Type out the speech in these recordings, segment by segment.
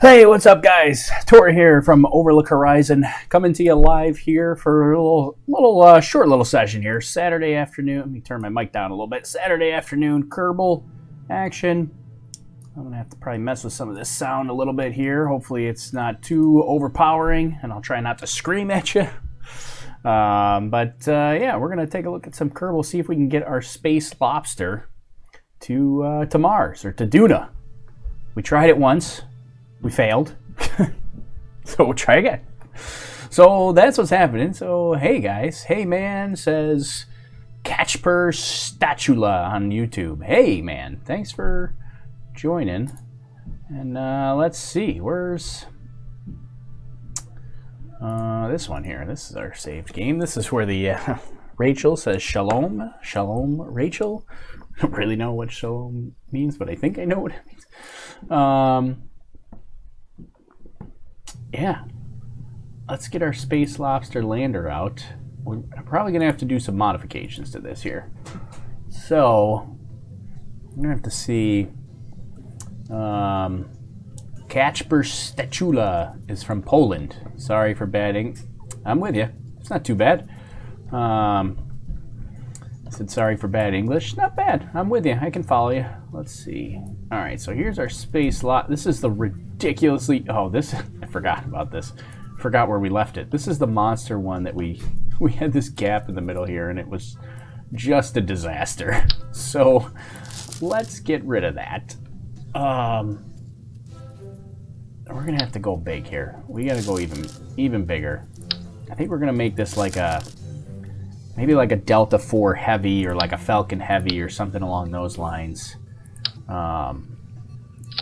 Hey, what's up, guys? Tori here from Overlook Horizon, coming to you live here for a short little session here. Saturday afternoon. Let me turn my mic down a little bit. Saturday afternoon Kerbal action. I'm gonna have to probably mess with some of this sound a little bit here. Hopefully, it's not too overpowering, and I'll try not to scream at you. Yeah, we're gonna take a look at some Kerbal, see if we can get our Space Lobster to Mars or to Duna. We tried it once. We failed, so we'll try again. So that's what's happening. So hey guys, hey man, says Kerbal Statula on YouTube. Hey man, thanks for joining. And let's see, where's this one here? This is our saved game. This is where the Rachel says shalom, shalom, Rachel. I don't really know what shalom means, but I think I know what it means. Yeah, let's get our Space Lobster lander out. We're probably going to have to do some modifications to this here. So, I'm going to have to see. Kerbal Statula is from Poland. Sorry for batting. I'm with you. It's not too bad. I said sorry for bad English. Not bad. I'm with you. I can follow you. Let's see. All right, so here's our space lot. This is the ridiculously... Oh, this... I forgot about this. Forgot where we left it. This is the monster one that we had this gap in the middle here, and it was just a disaster. So let's get rid of that. We're gonna have to go big here. We gotta go even bigger. I think we're gonna make this like a... maybe like a Delta 4 Heavy or like a Falcon Heavy or something along those lines.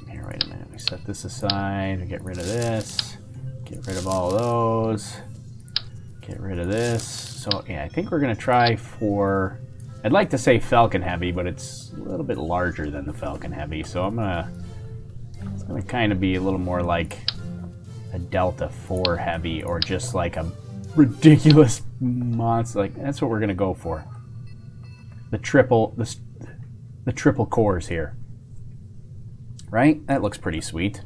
Here, wait a minute. We set this aside. Get rid of this. Get rid of all of those. Get rid of this. So, yeah, I think we're going to try for... I'd like to say Falcon Heavy, but it's a little bit larger than the Falcon Heavy. So I'm going to... it's going to kind of be a little more like a Delta 4 Heavy or just like a ridiculous monster. Like, that's what we're going to go for. The triple cores here. Right? That looks pretty sweet.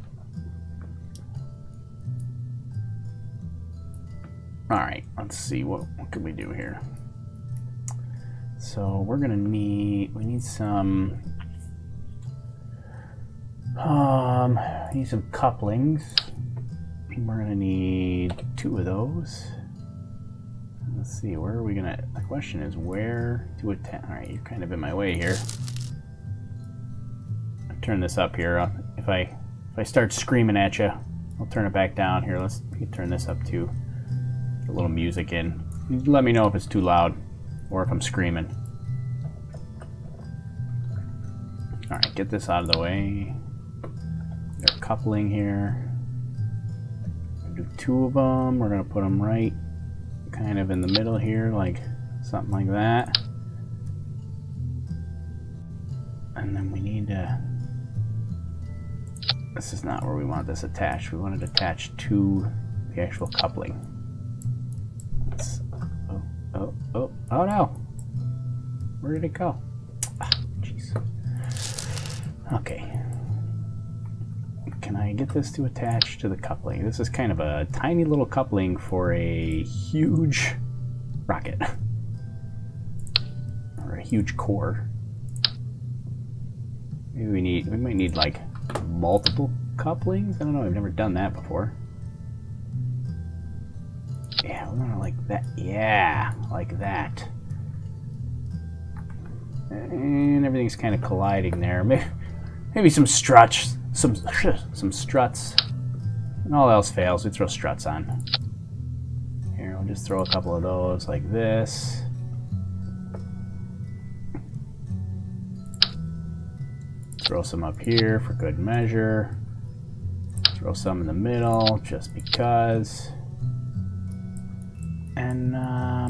Alright, let's see, what can we do here? So we're gonna need, we need some couplings. We're gonna need 2 of those. Let's see, where are we gonna, the question is where to attach. Alright, you're kind of in my way here. Turn this up here. If I start screaming at you, I'll turn it back down here. Let's turn this up too. Get a little music in. You let me know if it's too loud or if I'm screaming. All right, get this out of the way. Got a coupling here. Do 2 of them. We're gonna put them right kind of in the middle here, like something like that. And then we need to... this is not where we want this attached. We want it attached to the actual coupling. Oh no! Where did it go? Ah, jeez. Okay. Can I get this to attach to the coupling? This is kind of a tiny little coupling for a huge rocket. Or a huge core. Maybe we might need like multiple couplings? I don't know, I've never done that before. Yeah, we want to like that. Yeah, like that. And everything's kind of colliding there. Maybe some struts. Some struts. And all else fails, we throw struts on. Here, we'll just throw a couple of those like this. Throw some up here for good measure. Throw some in the middle just because. And I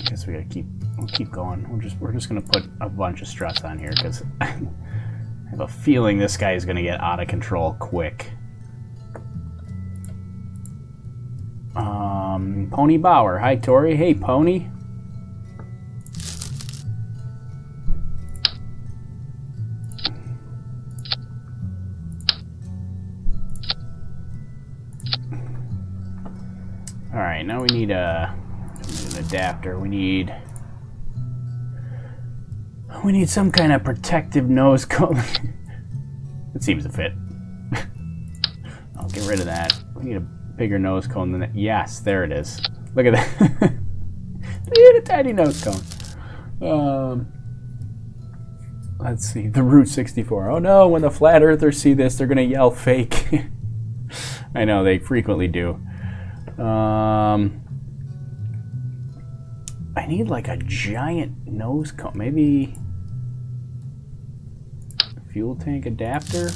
guess we'll keep going. We're just gonna put a bunch of struts on here because I have a feeling this guy is gonna get out of control quick. Pony Bauer, hi Tori. Hey Pony. right, now we need an adapter. We need some kind of protective nose cone. It seems to fit. I'll get rid of that. We need a bigger nose cone than that. Yes, there it is. Look at that. Look at a tiny nose cone. Let's see. The Route 64. Oh no, when the flat earthers see this, they're going to yell fake. I know, they frequently do. I need like a giant nose cone. Maybe fuel tank adapter?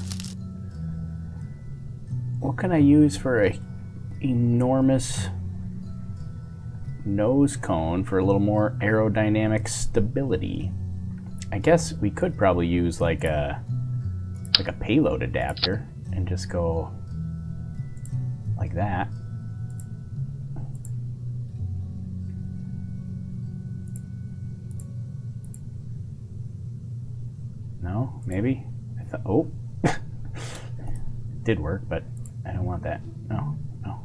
What can I use for a enormous nose cone for a little more aerodynamic stability? I guess we could probably use like a payload adapter and just go like that. No, maybe. I thought, oh, it did work, but I don't want that. No, no.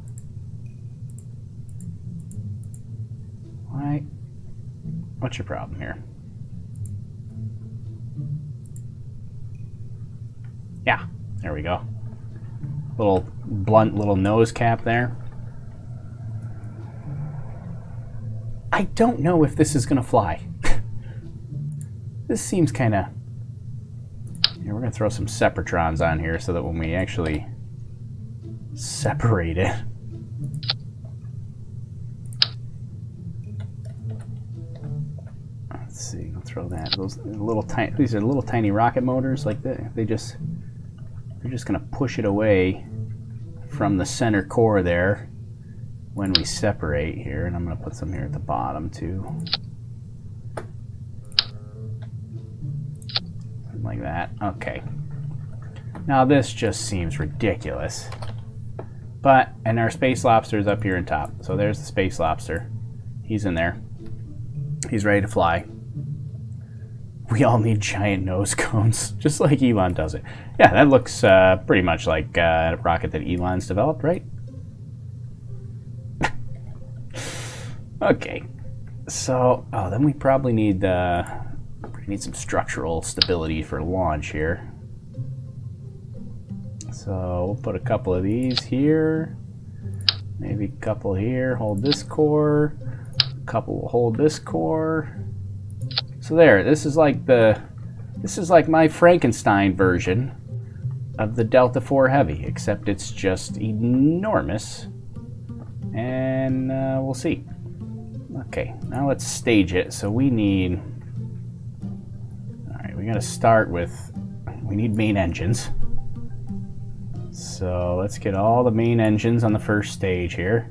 Why? What's your problem here? Yeah, there we go. Little blunt little nose cap there. I don't know if this is gonna fly. This seems kind of... We're going to throw some separatrons on here so that when we actually separate it, let's see, we'll throw that. Those little tiny, these are little tiny rocket motors like that. They're just going to push it away from the center core there when we separate here. And I'm going to put some here at the bottom too. Like that. Okay. Now this just seems ridiculous. And our Space Lobster is up here on top. So there's the Space Lobster. He's in there. He's ready to fly. We all need giant nose cones, just like Elon does it. Yeah, that looks pretty much like a rocket that Elon's developed, right? Okay. So, then we probably need some structural stability for launch here. So we'll put a couple of these here, maybe a couple here, hold this core, a couple will hold this core. So there, this is like my Frankenstein version of the Delta IV Heavy, except it's just enormous. And we'll see. Okay, now let's stage it. So we need... We gotta start with, we need main engines. So let's get all the main engines on the first stage here.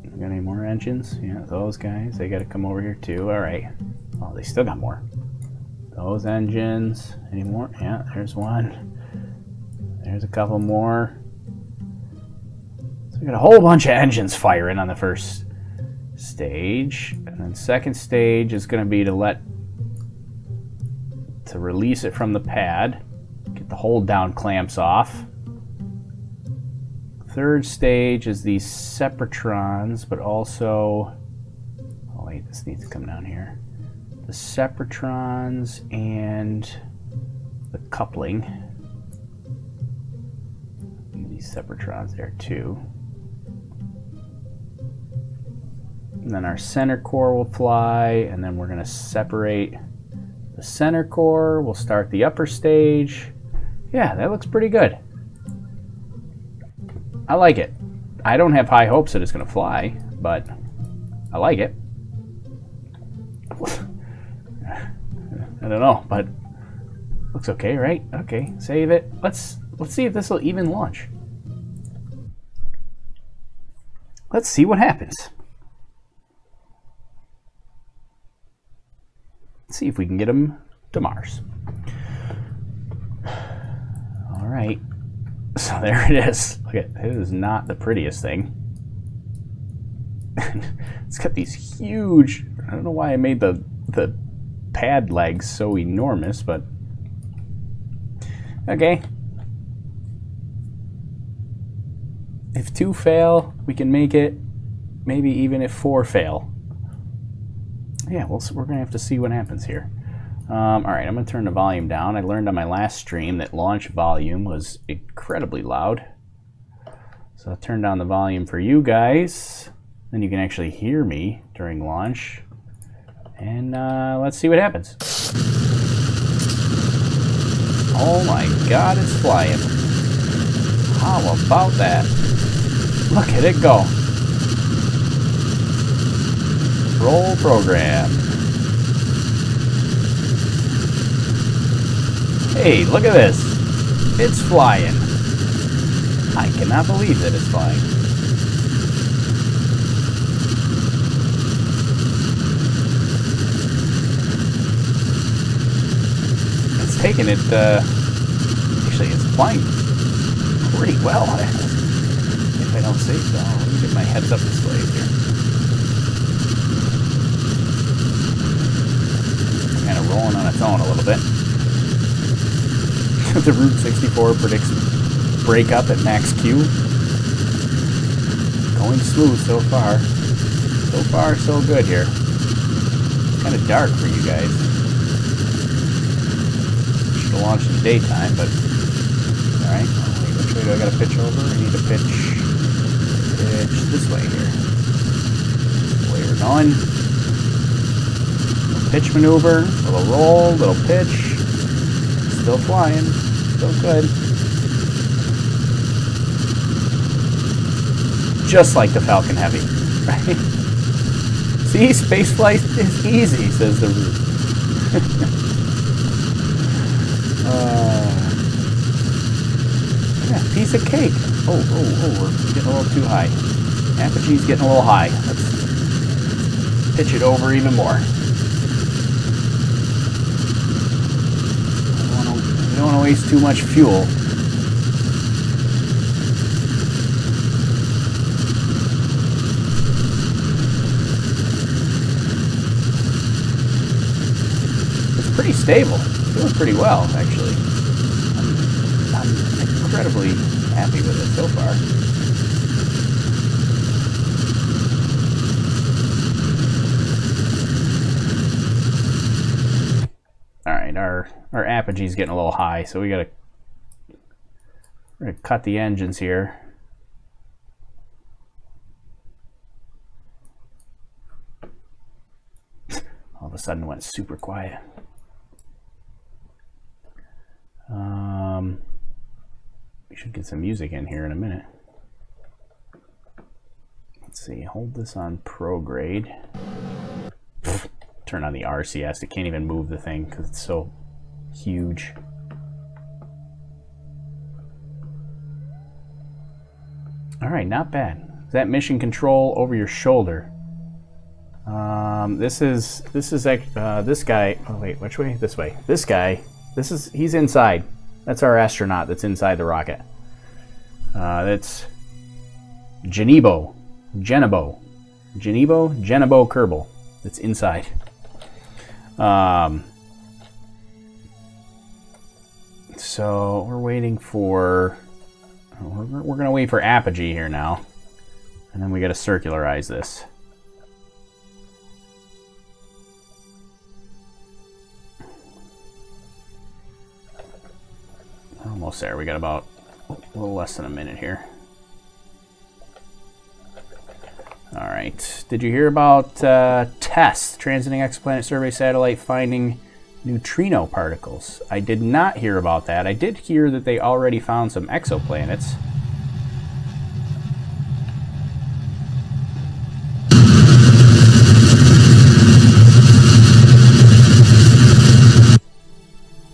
We got any more engines? Yeah, those guys, they gotta come over here too. All right. Oh, they still got more. Those engines, any more? Yeah, there's one. There's a couple more. So we got a whole bunch of engines firing on the first stage. And then second stage is gonna be to release it from the pad, get the hold down clamps off. Third stage is these separatrons, but also, oh wait, this needs to come down here. The separatrons and the coupling. These separatrons there too. And then our center core will fly, and then we're going to separate the center core. We'll start the upper stage. Yeah, that looks pretty good. I like it. I don't have high hopes that it's going to fly, but I like it. I don't know, but looks okay, right? Okay, save it. Let's see if this will even launch. Let's see what happens. Let's see if we can get them to Mars. All right. So there it is. Look at it. Is not the prettiest thing. It's got these huge, I don't know why I made the pad legs so enormous, but okay. If 2 fail, we can make it. Maybe even if 4 fail. Yeah, we're going to have to see what happens here. Alright, I'm going to turn the volume down. I learned on my last stream that launch volume was incredibly loud. So I'll turn down the volume for you guys. Then you can actually hear me during launch. And let's see what happens. Oh my god, it's flying. How about that? Look at it go. Roll program. Hey, look at this. It's flying. I cannot believe that it's flying. It's taking it, actually it's flying pretty well. If I don't say so. Let me get my heads up display here. Kind of rolling on its own a little bit. The Route 64 predicts breakup at max Q. Going smooth so far. So far, so good here. It's kind of dark for you guys. Should have launched in the daytime, but alright. Oh, wait, which way do I gotta pitch over? I need to pitch this way here. That's the way we're going. Little pitch maneuver, little roll, little pitch. Still flying. Still good. Just like the Falcon Heavy, right? See, spaceflight is easy, says the Root. Yeah, piece of cake. Oh, we're getting a little too high. Apogee's getting a little high. Let's pitch it over even more. You don't want to waste too much fuel. It's pretty stable. It's doing pretty well, actually. I'm incredibly happy with it so far. Alright, our apogee's getting a little high, so we're gonna cut the engines here. All of a sudden it went super quiet. We should get some music in here in a minute. Let's see, hold this on prograde. Turn on the RCS. It can't even move the thing because it's so huge. All right, not bad. Is that mission control over your shoulder? This is this guy. Oh wait, which way? This way. This guy. He's inside. That's our astronaut that's inside the rocket. That's Genibo Kerbal. That's inside. So we're waiting for. We're gonna wait for apogee here now, and then we got to circularize this. Almost there. We got about a little less than a minute here. All right. Did you hear about TESS, Transiting Exoplanet Survey Satellite, finding neutrino particles? I did not hear about that. I did hear that they already found some exoplanets.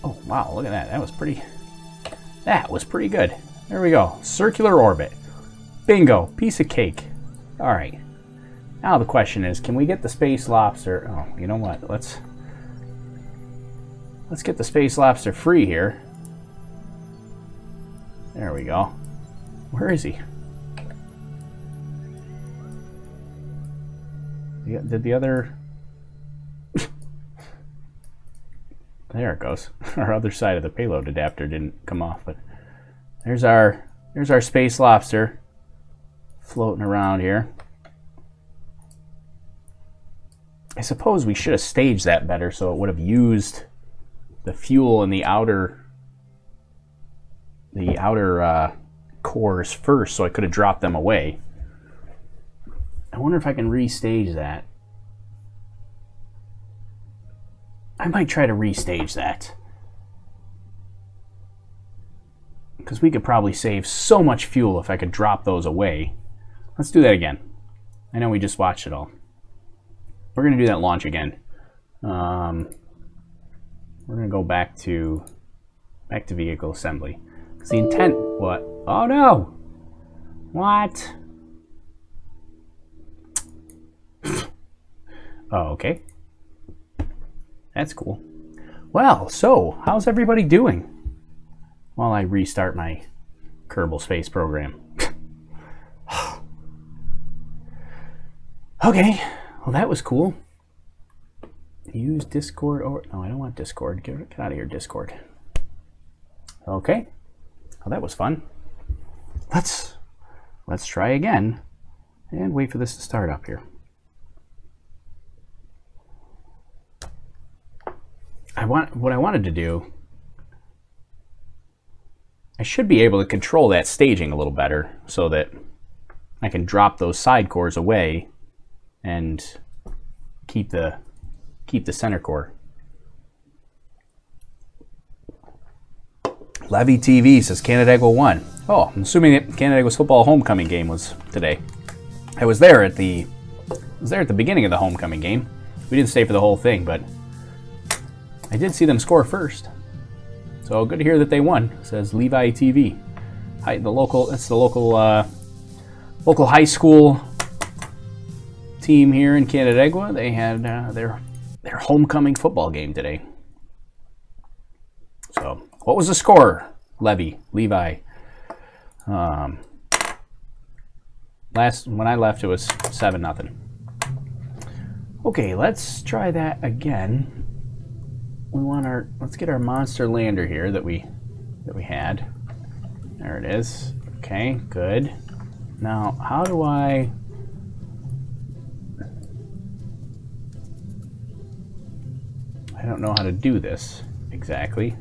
Oh, wow. Look at that. That was pretty good. There we go. Circular orbit. Bingo. Piece of cake. All right. Now the question is, can we get the Space Lobster? Oh, you know what? Let's get the Space Lobster free here. There we go. Where is he? Did the other... There it goes. Our other side of the payload adapter didn't come off, but there's our Space Lobster. floating around here. I suppose we should have staged that better so it would have used the fuel in the outer cores first, so I could have dropped them away. I wonder if I can restage that. I might try to restage that, because we could probably save so much fuel if I could drop those away. Let's do that again. I know we just watched it all. We're going to do that launch again. We're going to go back to vehicle assembly. The intent, what? Oh no! What? Oh, okay. That's cool. Well, so, how's everybody doing? While I restart my Kerbal Space Program. Okay, well that was cool. Use Discord or... No, I don't want Discord. Get out of here, Discord. Okay. Well, that was fun. Let's try again and wait for this to start up here. What I wanted to do, I should be able to control that staging a little better so that I can drop those side cores away and keep the center core. Levy TV says Canandaigua won. Oh, I'm assuming that Canandaigua's football homecoming game was today. I was there at the beginning of the homecoming game. We didn't stay for the whole thing, but I did see them score first. So good to hear that they won, says Levi TV. That's the local high school team here in Canandaigua. They had their homecoming football game today. So, what was the score, Levi? When I left, it was 7-0. Okay, let's try that again. Let's get our monster lander here that we had. There it is. Okay, good. Now, how do I don't know how to do this exactly.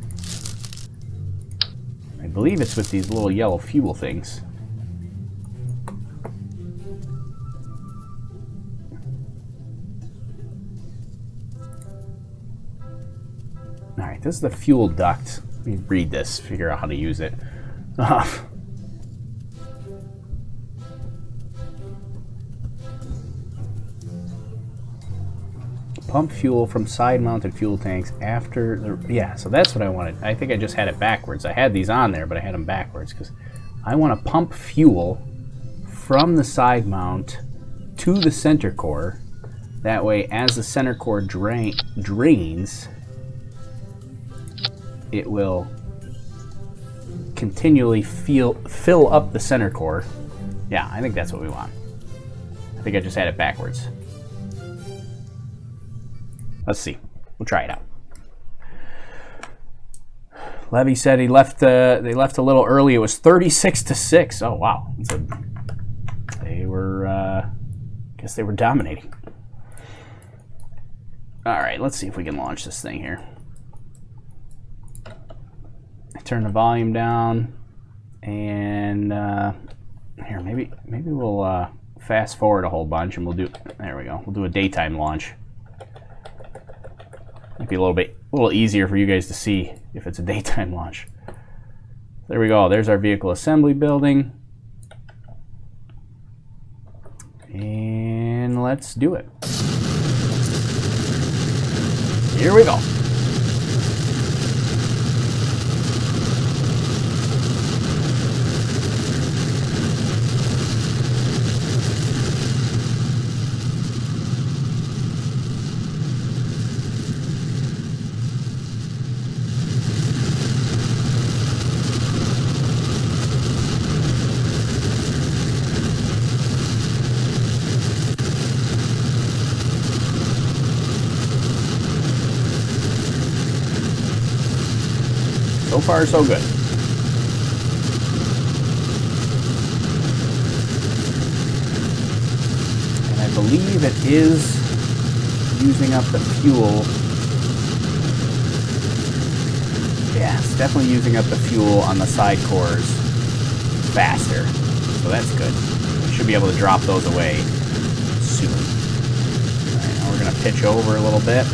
I believe it's with these little yellow fuel things. Alright, this is the fuel duct. Let me read this, figure out how to use it. Pump fuel from side-mounted fuel tanks after the... Yeah, so that's what I wanted. I think I just had it backwards. I had these on there, but I had them backwards because I want to pump fuel from the side mount to the center core. That way, as the center core drains, it will continually fill up the center core. Yeah, I think that's what we want. I think I just had it backwards. Let's see. We'll try it out. Levy said they left a little early. It was 36-6. Oh wow! So they were, I guess they were dominating. All right, let's see if we can launch this thing here. Turn the volume down, and here maybe we'll fast forward a whole bunch, and we'll do. There we go. We'll do a daytime launch. Might be a little easier for you guys to see if it's a daytime launch. There we go. There's our vehicle assembly building, and let's do it. Here we go. So far, so good. believe it is using up the fuel. Yeah, it's definitely using up the fuel on the side cores faster. So that's good. We should be able to drop those away soon. Alright, now we're going to pitch over a little bit.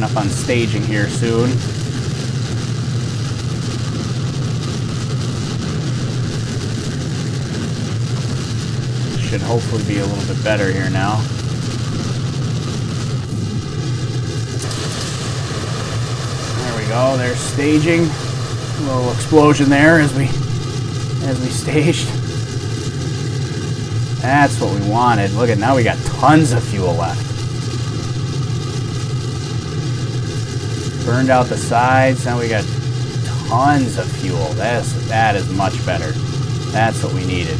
Up on staging here soon. Should hopefully be a little bit better here now. There we go. There's staging. A little explosion there as we staged. That's what we wanted. Look at now, we got tons of fuel left. Burned out the sides, now we got tons of fuel. That is much better. That's what we needed.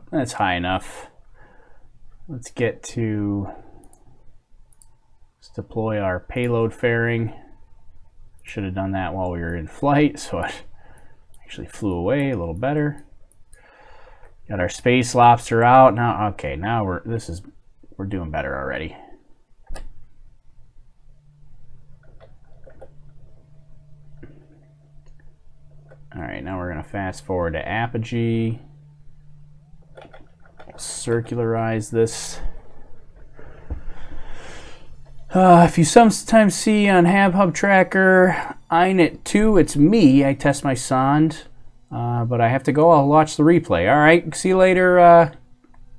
That's high enough. Let's deploy our payload fairing. Should have done that while we were in flight, so it actually flew away a little better. Got our Space Lobster out now. Okay, now we're doing better already. All right, now we're gonna fast forward to apogee. Circularize this. If you sometimes see on HabHub Tracker, INET2, it's me. I test my sonde, but I have to go. I'll watch the replay. All right, see you later,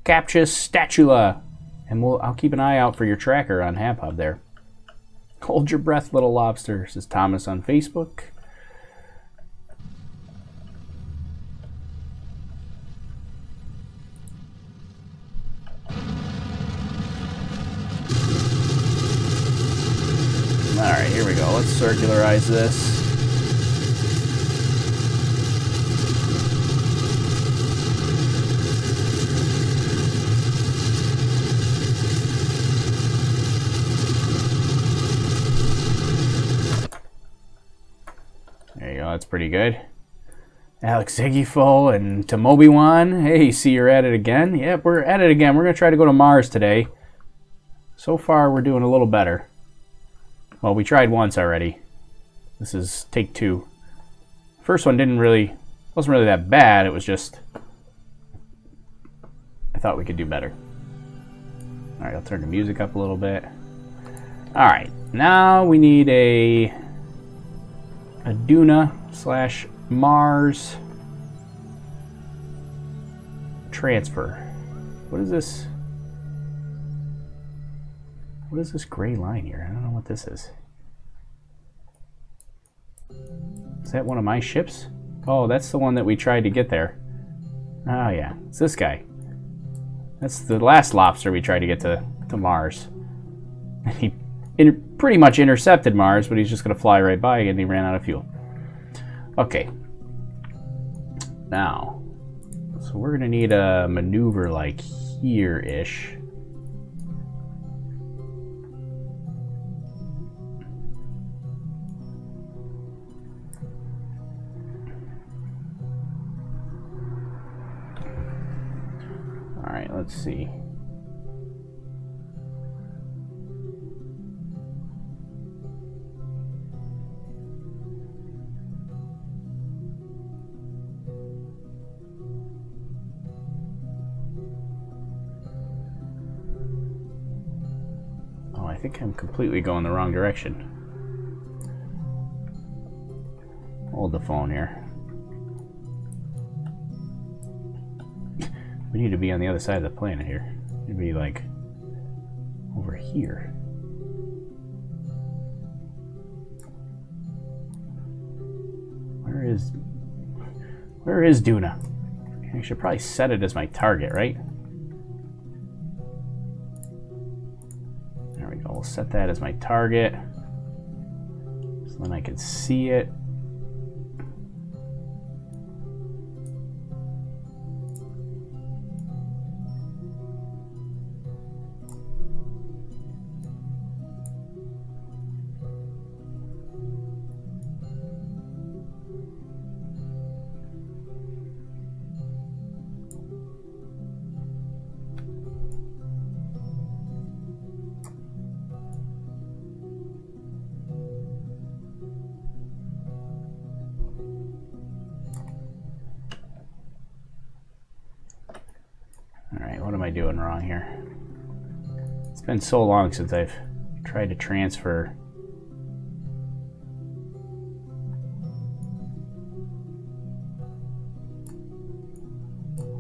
Captious Statula, and I'll keep an eye out for your tracker on HabHub there. Hold your breath, little lobster, says Thomas on Facebook. Alright, here we go. Let's circularize this. There you go, that's pretty good. Alex Ziggyfo and Tomobi-wan. Hey, see you're at it again? Yep, we're at it again. We're going to try to go to Mars today. So far, we're doing a little better. Well, we tried once already. This is take 2. First one wasn't really that bad. It was just I thought we could do better. All right, I'll turn the music up a little bit. All right, now we need a Duna / Mars transfer. What is this? What is this gray line here? I don't know what this is. Is that one of my ships? Oh, that's the one that we tried to get there. Oh yeah, it's this guy. That's the last lobster we tried to get to Mars. He pretty much intercepted Mars, but he's just going to fly right by and he ran out of fuel. Okay. Now, so we're going to need a maneuver like here-ish. All right, let's see. think I'm completely going the wrong direction. Hold the phone here. We need to be on the other side of the planet here. It'd be like over here. Where is Duna? I should probably set it as my target, right? There we go. We'll set that as my target. So then I can see it. Alright, what am I doing wrong here? It's been so long since I've tried to transfer.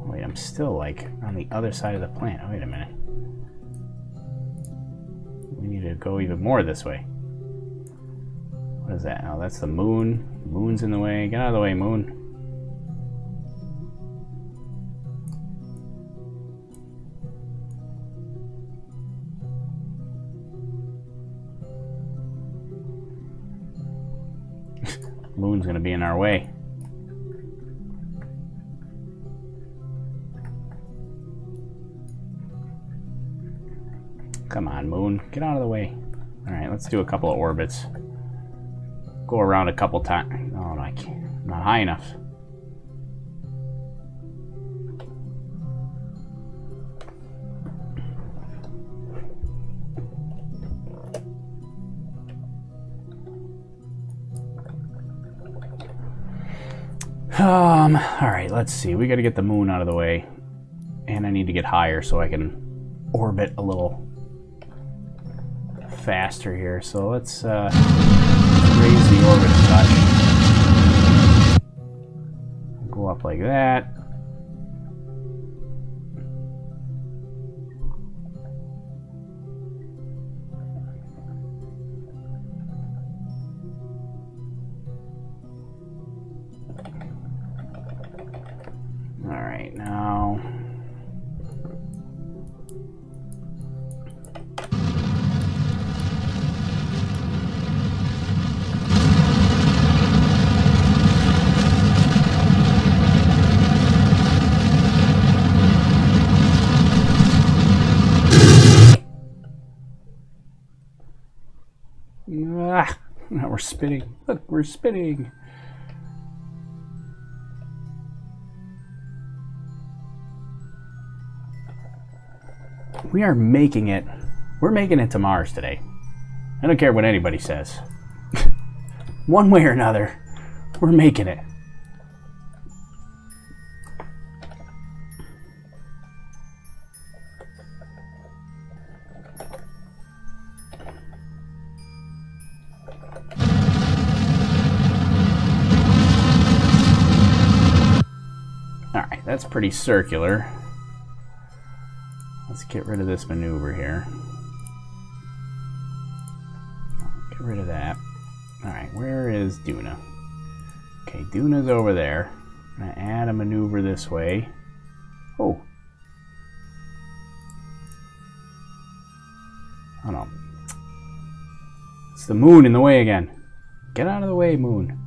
Wait, I'm still like on the other side of the planet. Wait a minute. We need to go even more this way. What is that? Oh, that's the moon. The moon's in the way. Get out of the way, moon. Moon's gonna be in our way. Come on, moon. Get out of the way. Alright, let's do a couple of orbits. Go around a couple times. Oh, no, I can't. I'm not high enough. Alright, let's see. We gotta get the moon out of the way. And I need to get higher so I can orbit a little faster here. So let's raise the orbit a touch. Go up like that. Alright, now now we're spinning. Look, we're spinning. We are making it. We're making it to Mars today. I don't care what anybody says. One way or another, we're making it. Alright, that's pretty circular. Let's get rid of this maneuver here. Get rid of that. Alright, where is Duna? Okay, Duna's over there. I'm going to add a maneuver this way. Oh. Oh no. It's the moon in the way again. Get out of the way, moon.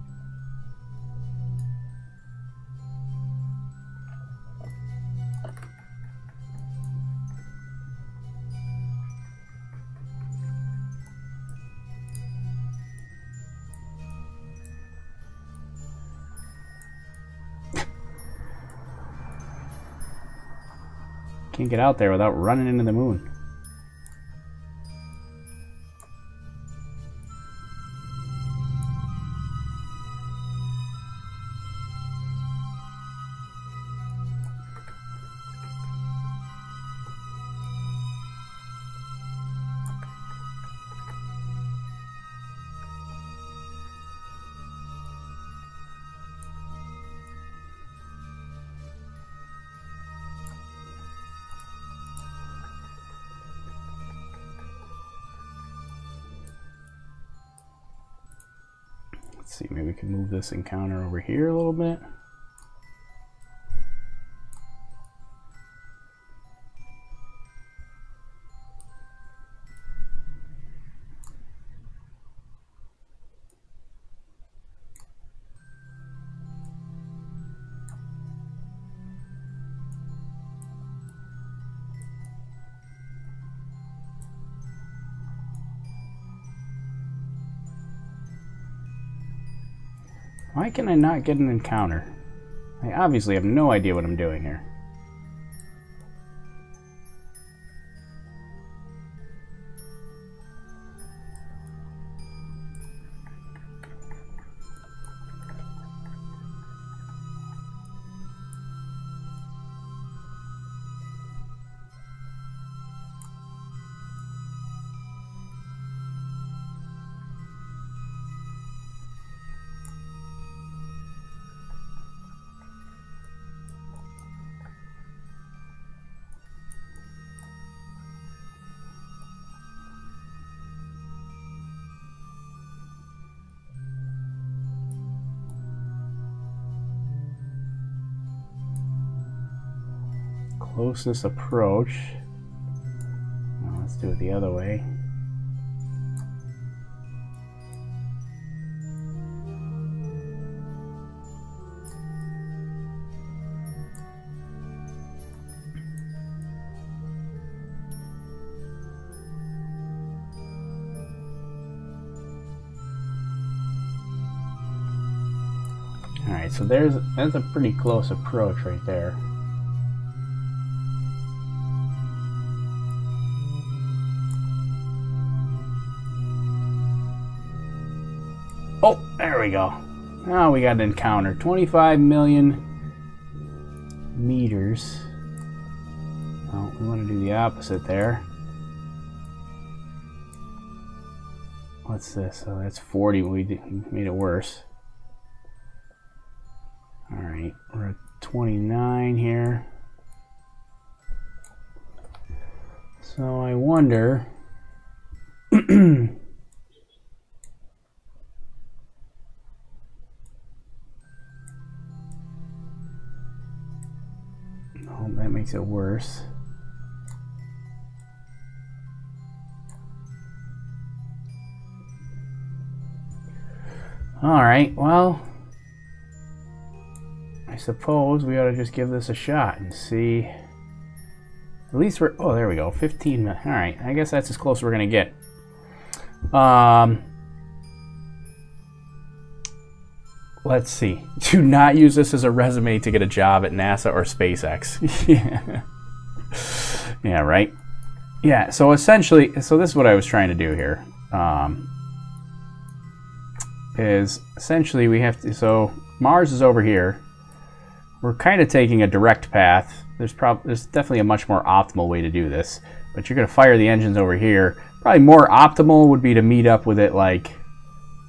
Can't get out there without running into the moon. Let's see, maybe we can move this encounter over here a little bit. Why can I not get an encounter? I obviously have no idea what I'm doing here. Closest approach. Well, let's do it the other way. All right, so that's a pretty close approach right there. Oh, there we go. Now we got an encounter. 25 million meters. Oh, we want to do the opposite there. What's this? Oh, that's 40. We made it worse. All right, we're at 29 here. So I wonder... that makes it worse. All right, well, I suppose we ought to just give this a shot and see. At least we're, oh, there we go, 15 minutes. All right, I guess that's as close as we're gonna get. Let's see. Do not use this as a resume to get a job at NASA or SpaceX. Yeah. Yeah, right? Yeah, so essentially, so this is what I was trying to do here. Is essentially we have to, so Mars is over here. We're kind of taking a direct path. There's definitely a much more optimal way to do this, but you're going to fire the engines over here. Probably more optimal would be to meet up with it like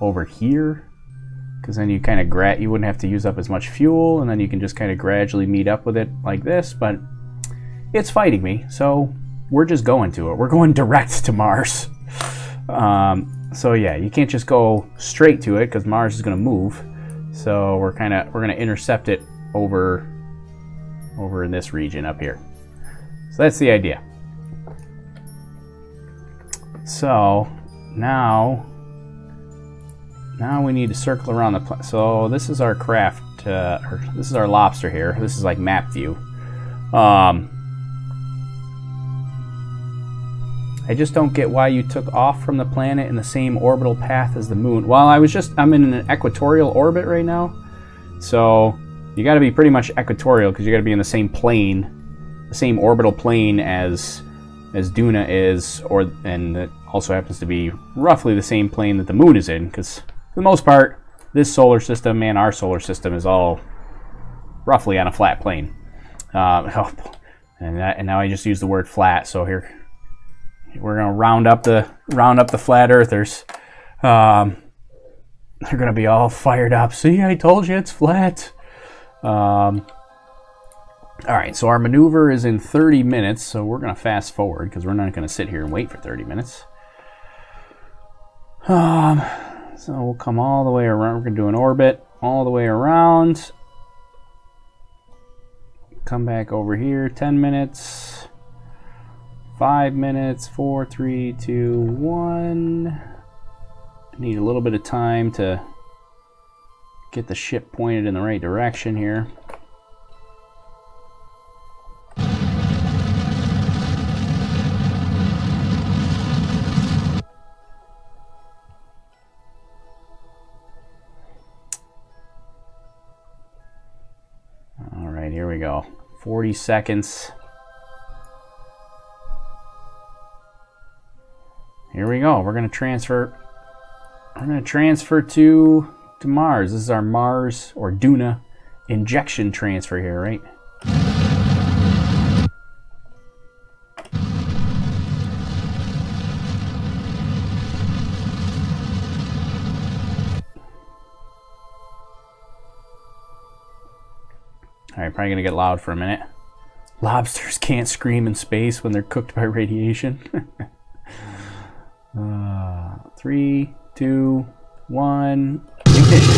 over here, because then you kind of you wouldn't have to use up as much fuel, and then you can just kind of gradually meet up with it like this. But it's fighting me, so we're just going to it. We're going direct to Mars. So yeah, you can't just go straight to it because Mars is going to move. So we're going to intercept it over in this region up here. So that's the idea. So now we need to circle around the planet. So this is our craft, or this is our lobster here. This is like map view. I just don't get why you took off from the planet in the same orbital path as the moon. Well, I'm in an equatorial orbit right now. So you got to be pretty much equatorial because you got to be in the same plane, the same orbital plane as Duna is, and it also happens to be roughly the same plane that the moon is in, because for the most part, this solar system and our solar system is all roughly on a flat plane. And now I just used the word flat, so here we're gonna round up the flat earthers. They're gonna be all fired up. See, I told you it's flat. All right, so our maneuver is in 30 minutes, so we're gonna fast forward because we're not gonna sit here and wait for 30 minutes. So we'll come all the way around. We're going to do an orbit all the way around. Come back over here. 10 minutes. 5 minutes. 4, 3, 2, 1. I need a little bit of time to get the ship pointed in the right direction here. All right, here we go. 40 seconds. Here we go. We're going to transfer. We're going to transfer to Mars. This is our Mars or Duna injection transfer here, right? All right, probably going to get loud for a minute. Lobsters can't scream in space when they're cooked by radiation. 3, 2, 1. Ignition.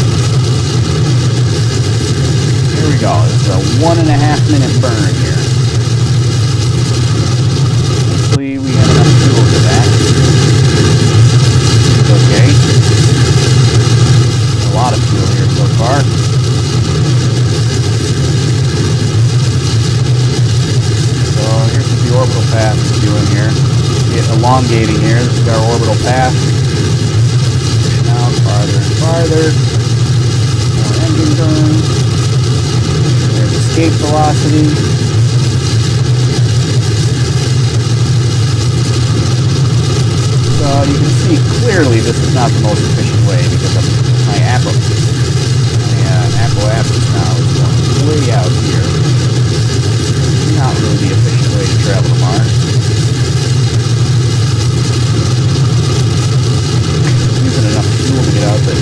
Here we go. This is a 1.5 minute burn here. Hopefully we have enough fuel for that. Okay. A lot of fuel here so far. So here's what the orbital path is doing here. It's elongating here. This is our orbital path. Now farther and farther. More engine burn. There's escape velocity. So you can see clearly this is not the most efficient way because of my Apple app is now going way out here. Not really the efficient way to travel to Mars. Using enough fuel to get out there.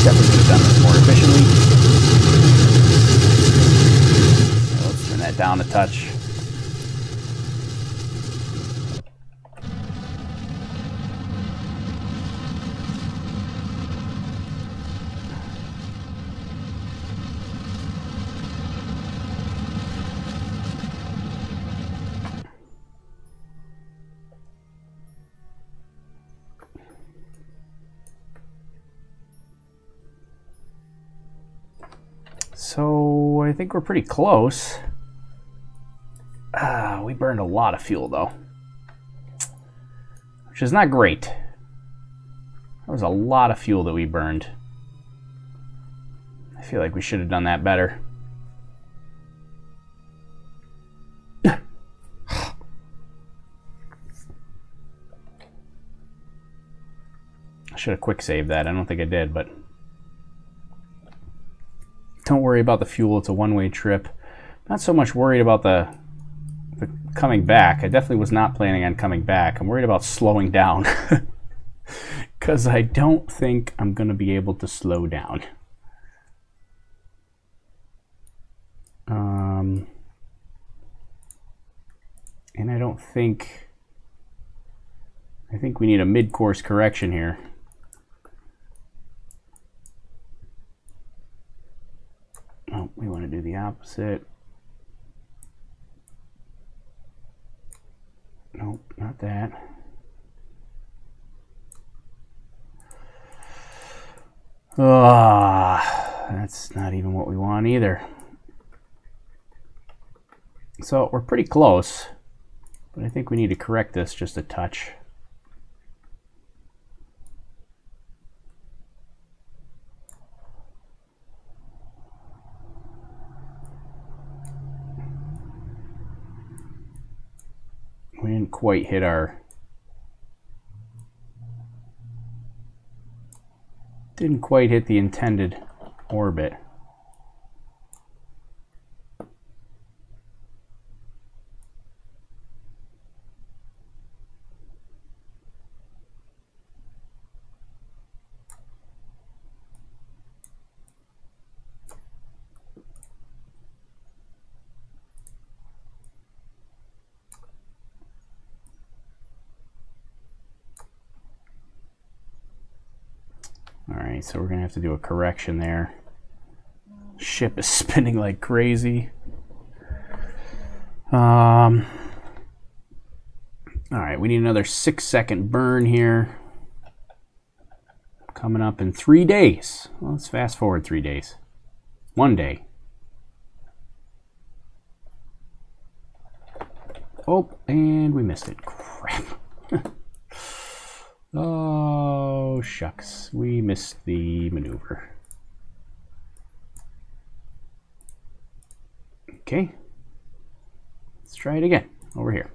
Definitely could have done this more efficiently. Now let's turn that down a touch. So I think we're pretty close. We burned a lot of fuel though, which is not great. That was a lot of fuel that we burned. I feel like we should have done that better. I should have quick saved that. I don't think I did, but don't worry about the fuel. It's a one-way trip. Not so much worried about the coming back. I definitely was not planning on coming back. I'm worried about slowing down because I don't think I'm going to be able to slow down. And I don't think... I think we need a mid-course correction here. Oh, we want to do the opposite. Nope, not that. That's not even what we want either. So we're pretty close, but I think we need to correct this just a touch. We didn't quite hit our... Didn't quite hit the intended orbit. Alright, so we're going to have to do a correction there. Ship is spinning like crazy. Alright, we need another 6-second burn here. Coming up in 3 days. Well, let's fast forward 3 days. 1 day. Oh, and we missed it. Crap. Oh, shucks. We missed the maneuver. Okay. Let's try it again. Over here.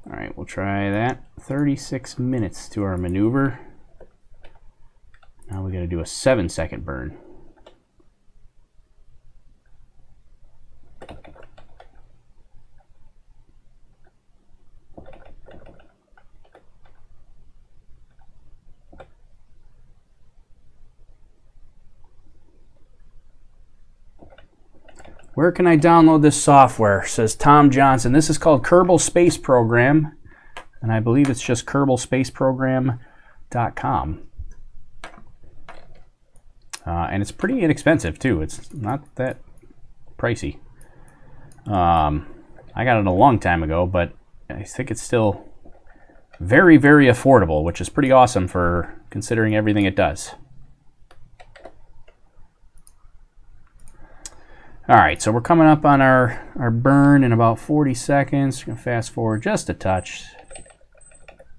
All right, we'll try that. 36 minutes to our maneuver. Now we got to do a 7-second burn. Where can I download this software? Says Tom Johnson. This is called Kerbal Space Program, and I believe it's just kerbalspaceprogram.com. And it's pretty inexpensive too. It's not that pricey. I got it a long time ago, but I think it's still very, very affordable, which is pretty awesome for considering everything it does. All right, so we're coming up on our burn in about 40 seconds. We're going to fast forward just a touch.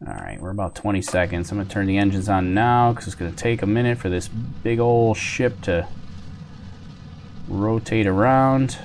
All right, we're about 20 seconds. I'm going to turn the engines on now because it's going to take a minute for this big old ship to rotate around.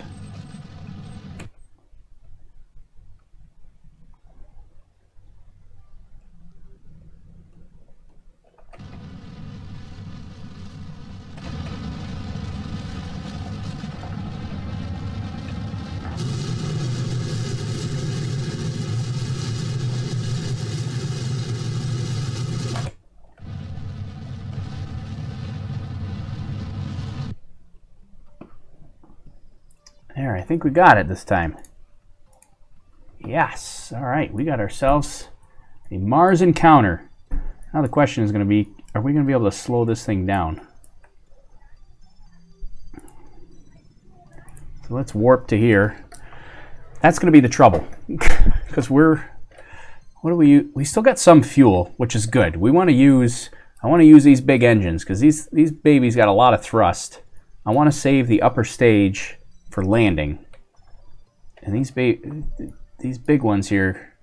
There, I think we got it this time. Yes. All right, we got ourselves a Mars encounter. Now the question is going to be, are we going to be able to slow this thing down? So let's warp to here. That's going to be the trouble because what do we use? We still got some fuel, which is good. I want to use these big engines because these babies got a lot of thrust. I want to save the upper stage for landing, and these big ones here,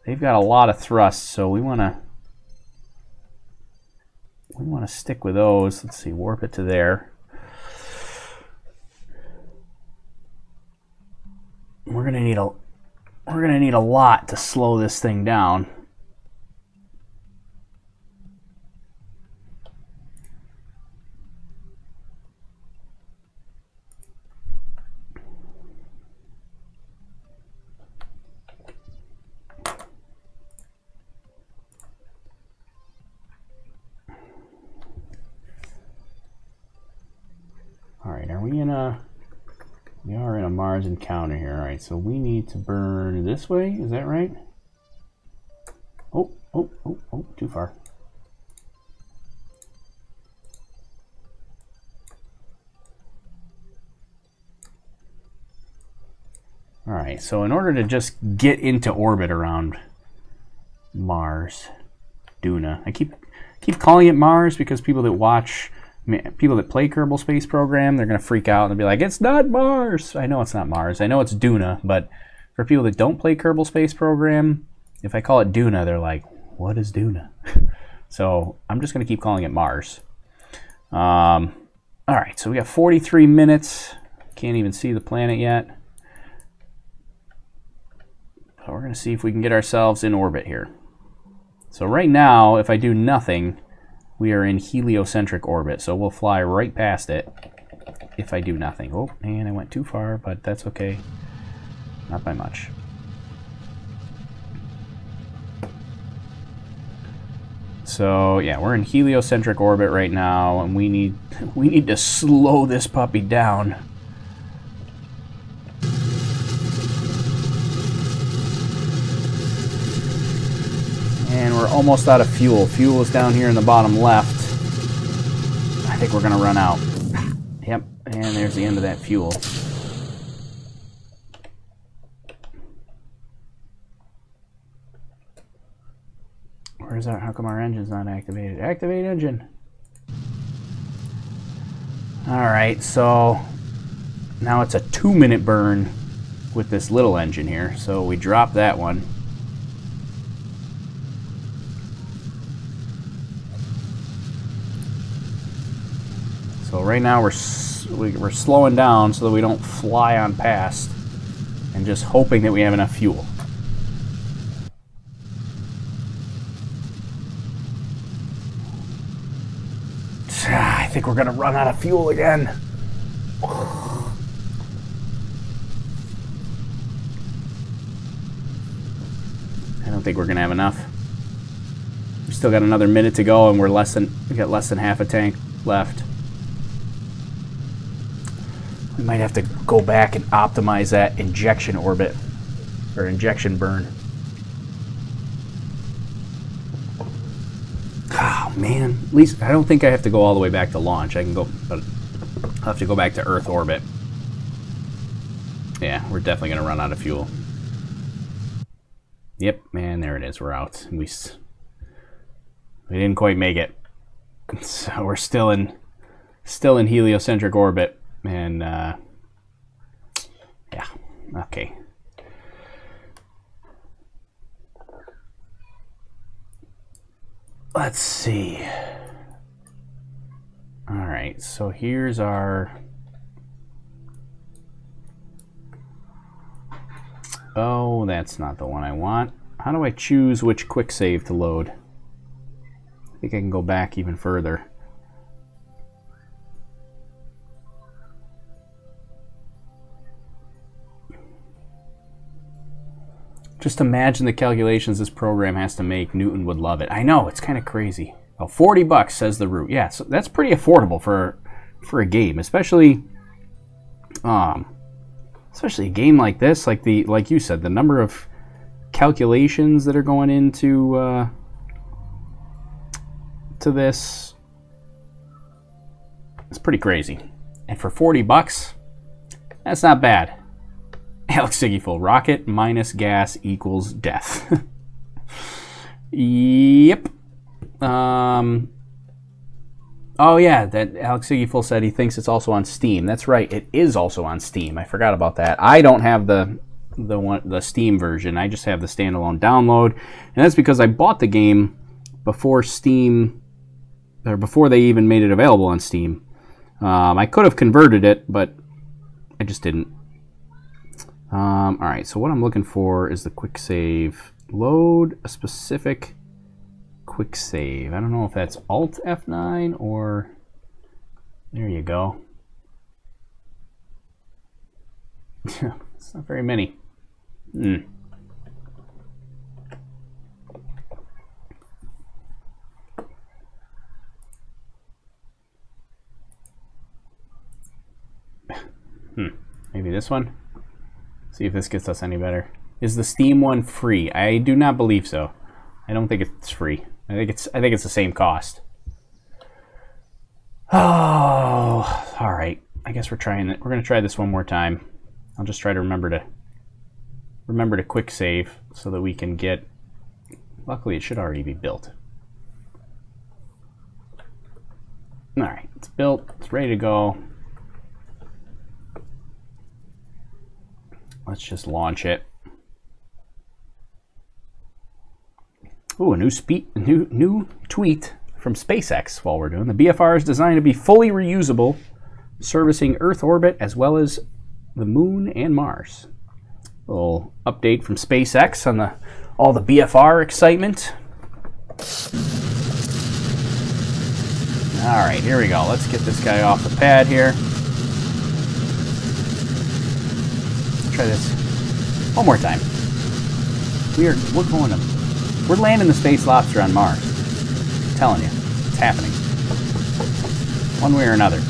they've got a lot of thrust, so we want to stick with those. Let's see, warp it to there. We're gonna need a lot to slow this thing down. Alright, we are in a Mars encounter here. Alright, so we need to burn this way, is that right? Oh, too far. Alright, so in order to just get into orbit around Mars, Duna, I keep calling it Mars because people that play Kerbal Space Program, they're going to freak out and be like, it's not Mars! I know it's not Mars. I know it's Duna, but for people that don't play Kerbal Space Program, if I call it Duna, they're like, what is Duna? So I'm just going to keep calling it Mars. Alright, so we got 43 minutes. Can't even see the planet yet. So we're going to see if we can get ourselves in orbit here. So right now, if I do nothing, we are in heliocentric orbit, so we'll fly right past it if I do nothing. Oh, and I went too far, but that's okay. Not by much. So yeah, we're in heliocentric orbit right now, and we need to slow this puppy down. And we're almost out of fuel. Fuel is down here in the bottom left. I think we're gonna run out. Yep, and there's the end of that fuel. Where's our, how come our engine's not activated? Activate engine. Alright, so now it's a 2-minute burn with this little engine here. So we drop that one. So right now we're slowing down so that we don't fly on past, and just hoping that we have enough fuel. I think we're gonna run out of fuel again. I don't think we're gonna have enough. We still got another minute to go, and we got less than half a tank left. We might have to go back and optimize that injection orbit, or injection burn. Oh man, at least I don't think I have to go all the way back to launch. I can go, but I'll have to go back to Earth orbit. Yeah, we're definitely gonna run out of fuel. Yep, man, there it is. We're out. We didn't quite make it, so we're still in heliocentric orbit. And yeah, okay. Let's see. All right, so here's our. Oh, that's not the one I want. How do I choose which quick save to load? I think I can go back even further. Just imagine the calculations this program has to make. Newton would love it. I know, it's kind of crazy. Oh, $40 says the root. Yeah, so that's pretty affordable for a game, especially a game like this. Like you said, the number of calculations that are going into to this is pretty crazy. And for $40, that's not bad. Alex Siggyful, rocket minus gas equals death. Yep. Oh yeah, that Alex Siggyful said he thinks it's also on Steam. That's right, it is also on Steam. I forgot about that. I don't have the Steam version. I just have the standalone download, and that's because I bought the game before Steam, or before they even made it available on Steam. I could have converted it, but I just didn't. Alright, so what I'm looking for is the quick save. Load a specific quick save. I don't know if that's Alt F9 or... There you go. It's not very many. Maybe this one? See if this gets us any better. Is the Steam one free? I do not believe so. I don't think it's free. I think it's the same cost. Oh, all right. I guess we're trying it. We're gonna try this one more time. I'll just try to remember to quick save so that we can get. Luckily, it should already be built. All right, it's built. It's ready to go. Let's just launch it. Ooh, a new tweet from SpaceX while we're doing. The BFR is designed to be fully reusable, servicing Earth orbit as well as the Moon and Mars. A little update from SpaceX on all the BFR excitement. All right, here we go. Let's get this guy off the pad here. Try this one more time. We're landing the Space Lobster on Mars. just telling you. It's happening. One way or another.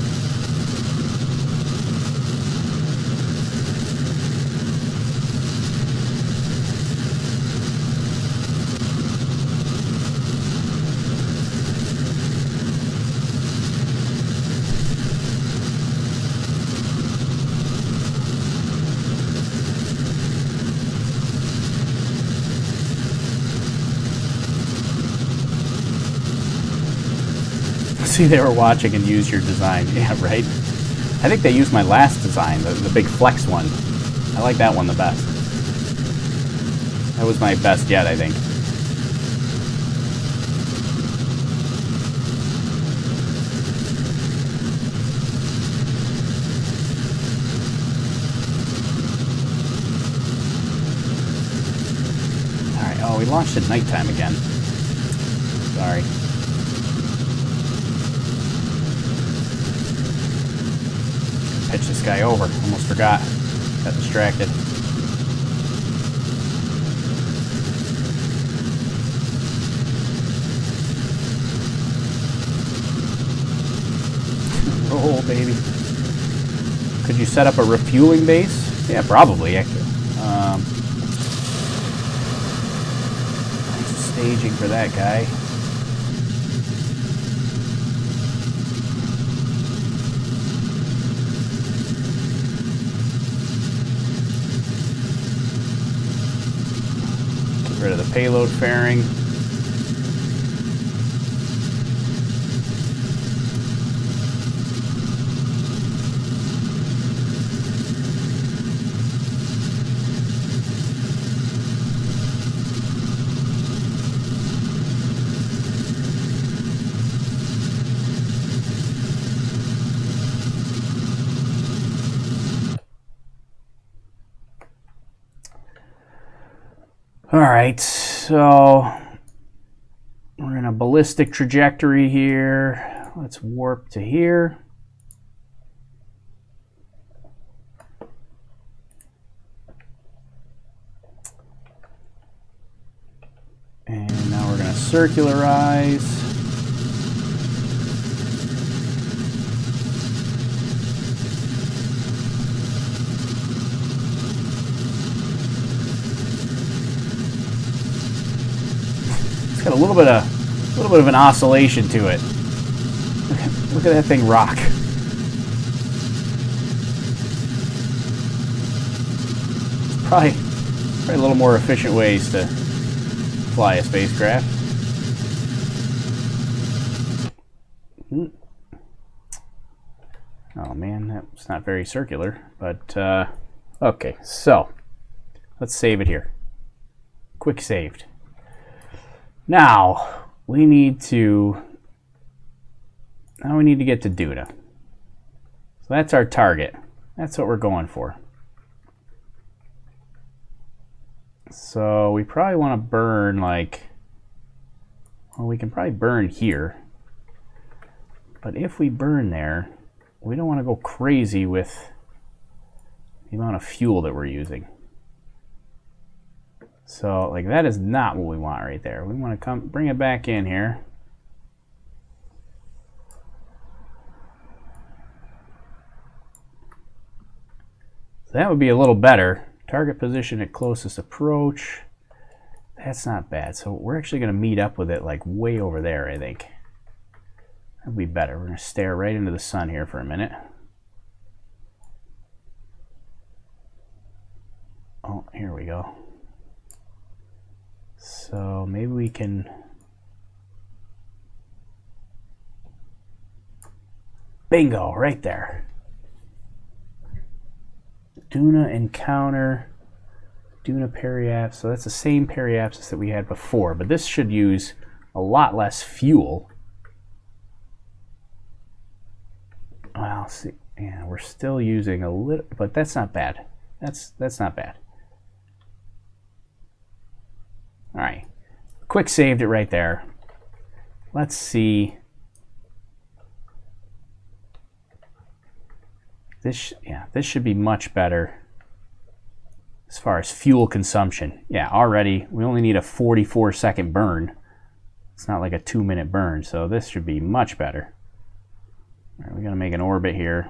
See, they were watching and used your design. Yeah, right? I think they used my last design, the big flex one. I like that one the best. That was my best yet, I think. Alright, oh, we launched at nighttime again. Sorry. Pitch this guy over. Almost forgot. Got distracted. Roll, baby. Could you set up a refueling base? Yeah, probably. Nice staging for that guy. Rid of the payload fairing. All right, so we're in a ballistic trajectory here. Let's warp to here. And now we're going to circularize. Got a little bit of an oscillation to it. Look at that thing rock. Probably a little more efficient ways to fly a spacecraft. Oh man, that's not very circular, but okay, so let's save it here. Quick saved. Now we need to get to Duna. So that's our target. That's what we're going for. So we probably want to burn well, we can probably burn here. But if we burn there, we don't want to go crazy with the amount of fuel that we're using. So, like, that is not what we want right there. We want to bring it back in here. So that would be a little better. Target position at closest approach. That's not bad. So we're actually going to meet up with it like way over there, I think. That would be better. We're going to stare right into the sun here for a minute. Oh, here we go. So maybe we can bingo right there. Duna encounter, Duna periapsis. So that's the same periapsis that we had before, but this should use a lot less fuel. Well, see, yeah, we're still using a little, but that's not bad. That's not bad. All right, quick saved it right there. Let's see. This should be much better as far as fuel consumption. Yeah, already we only need a 44-second burn. It's not like a 2-minute burn, so this should be much better. All right, we're going to make an orbit here.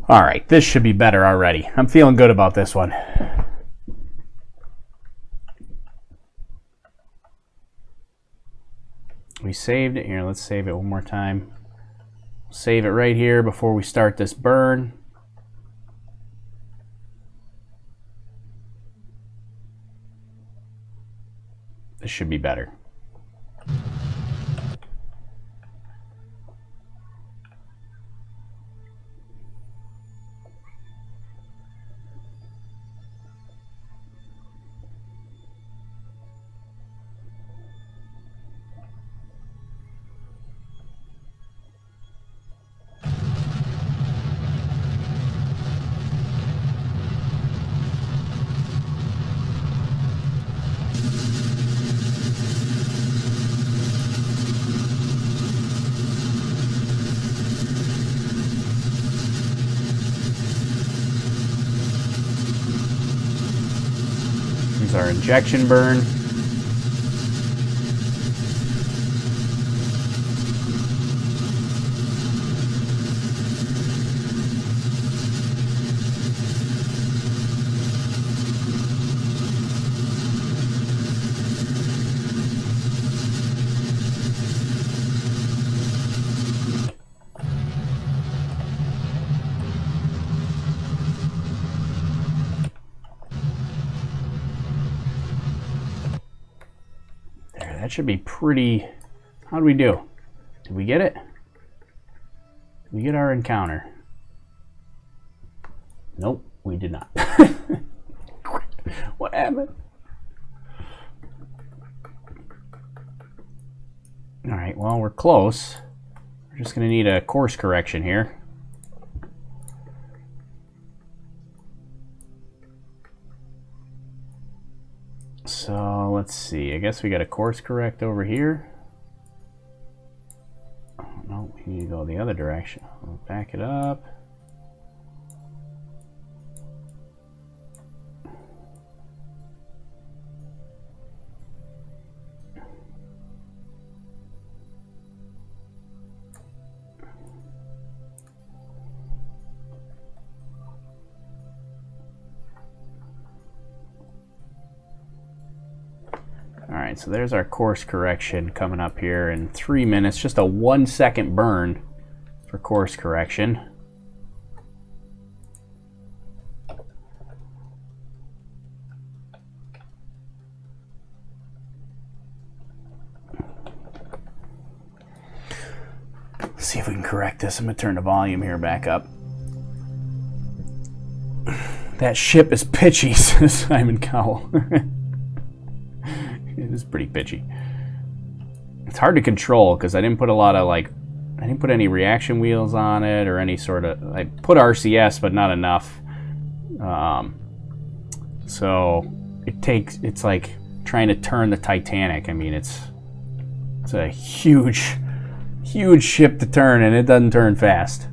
All right, this should be better already. I'm feeling good about this one. We saved it here. Let's save it one more time. Save it right here before we start this burn. This should be better. Our injection burn. That should be pretty. How do we do? Did we get it? Did we get our encounter? Nope, we did not. What happened? All right, well, we're close. We're just going to need a course correction here. So let's see, I guess we got a course correct over here. Oh, no, we need to go the other direction. We'll back it up. Alright, so there's our course correction coming up here in 3 minutes. Just a 1-second burn for course correction. Let's see if we can correct this. I'm going to turn the volume here back up. That ship is pitchy, says Simon Cowell. It is pretty pitchy. It's hard to control because I didn't put a lot of I didn't put any reaction wheels on it or any sort of, I put RCS but not enough. So it's like trying to turn the Titanic. I mean, it's a huge ship to turn and it doesn't turn fast.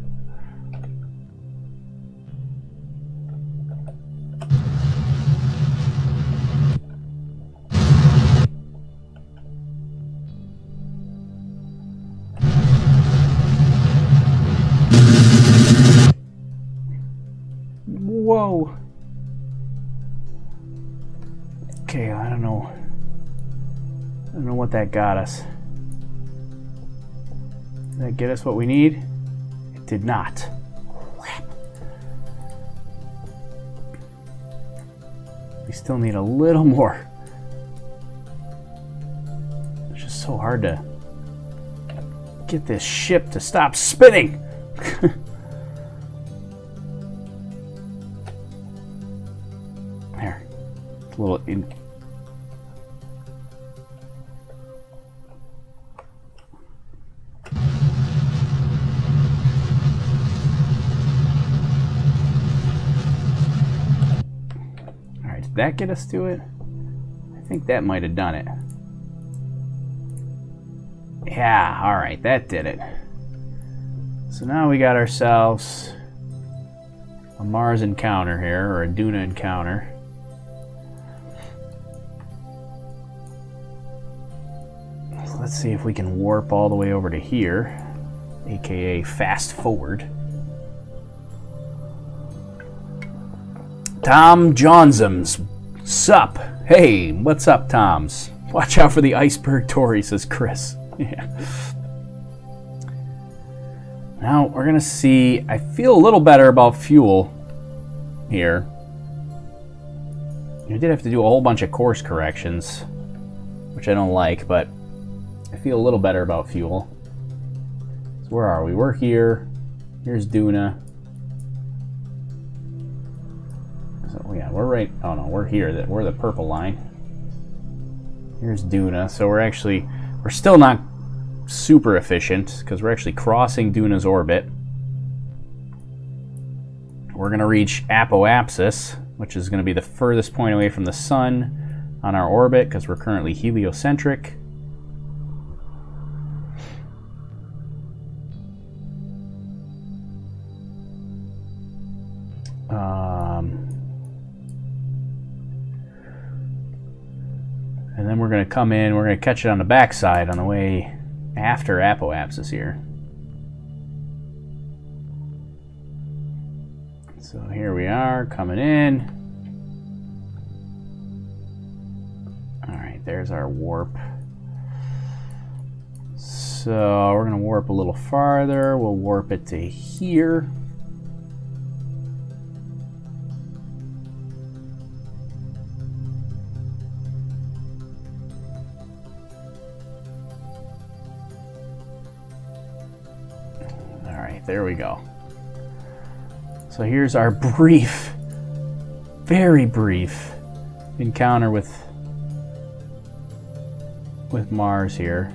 Whoa. Okay, I don't know what that got us. Did that get us what we need? It did not. Crap. We still need a little more. It's just so hard to get this ship to stop spinning. There. It's a little in. Did that get us to it? think that might have done it. Yeah, alright, that did it. So now we got ourselves a Mars encounter here, or a Duna encounter. So let's see if we can warp all the way over to here, aka fast forward. Tom Johnson's sup. Hey, what's up, Toms? Watch out for the iceberg Tory, says Chris. Yeah. Now we're gonna see. I feel a little better about fuel here. I did have to do a whole bunch of course corrections, which I don't like, but I feel a little better about fuel. So where are we? We're here. Here's Duna. So yeah, we're right. Oh no, we're here. We're the purple line. Here's Duna. So we're still not super efficient because we're actually crossing Duna's orbit. We're going to reach Apoapsis, which is going to be the furthest point away from the sun on our orbit because we're currently heliocentric. And then we're going to come in, we're going to catch it on the backside on the way after Apoapsis here. So here we are, coming in. Alright, there's our warp. So we're going to warp a little farther. We'll warp it to here. There we go. So here's our brief, very brief encounter with Mars here.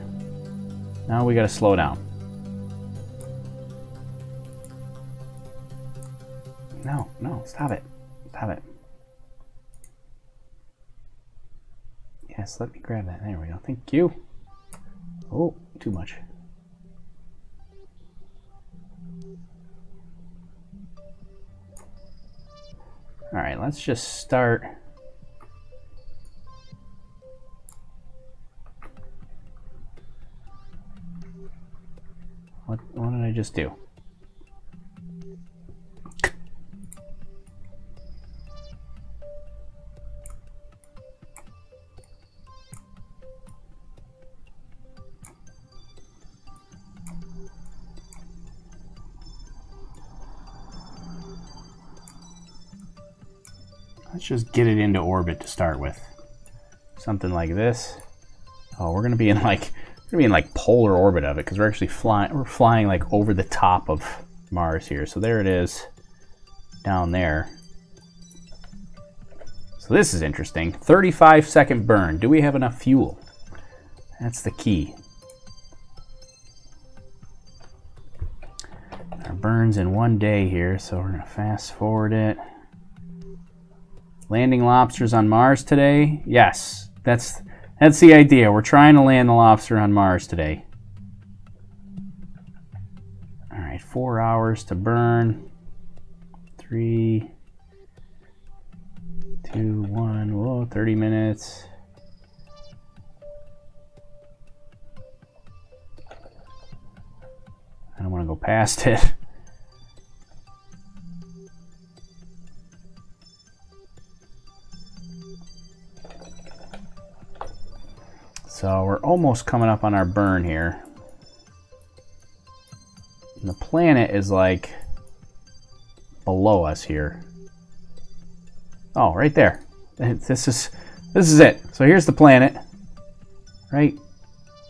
Now we got to slow down. No, stop it. Stop it. Yes, let me grab that. There we go. Thank you. Oh, too much. Alright, let's just start. What did I just do? Let's just get it into orbit to start with. Something like this. Oh, we're gonna be in like polar orbit of it because we're actually flying. We're flying like over the top of Mars here. So there it is, down there. So this is interesting. 35-second burn. Do we have enough fuel? That's the key. Our burn's in 1 day here, so we're gonna fast forward it. Landing lobsters on Mars today? Yes, that's the idea. We're trying to land the lobster on Mars today. All right, 4 hours to burn. 3, 2, 1. Whoa, 30 minutes. I don't want to go past it. So we're almost coming up on our burn here. And the planet is like below us here. Oh, right there. This is it. So here's the planet. Right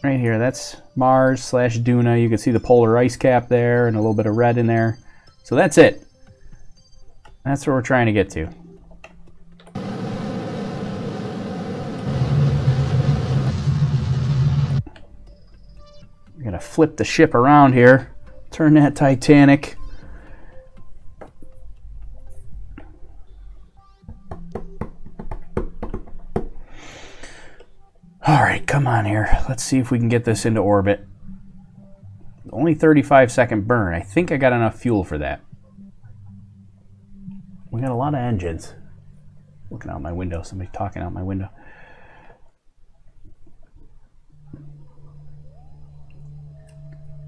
here. That's Mars / Duna. You can see the polar ice cap there and a little bit of red in there. So that's it. That's where we're trying to get to. We're gonna flip the ship around here, turn that Titanic. All right, come on here. Let's see if we can get this into orbit. Only 35-second burn. I think I got enough fuel for that. We got a lot of engines. Looking out my window. Somebody talking out my window.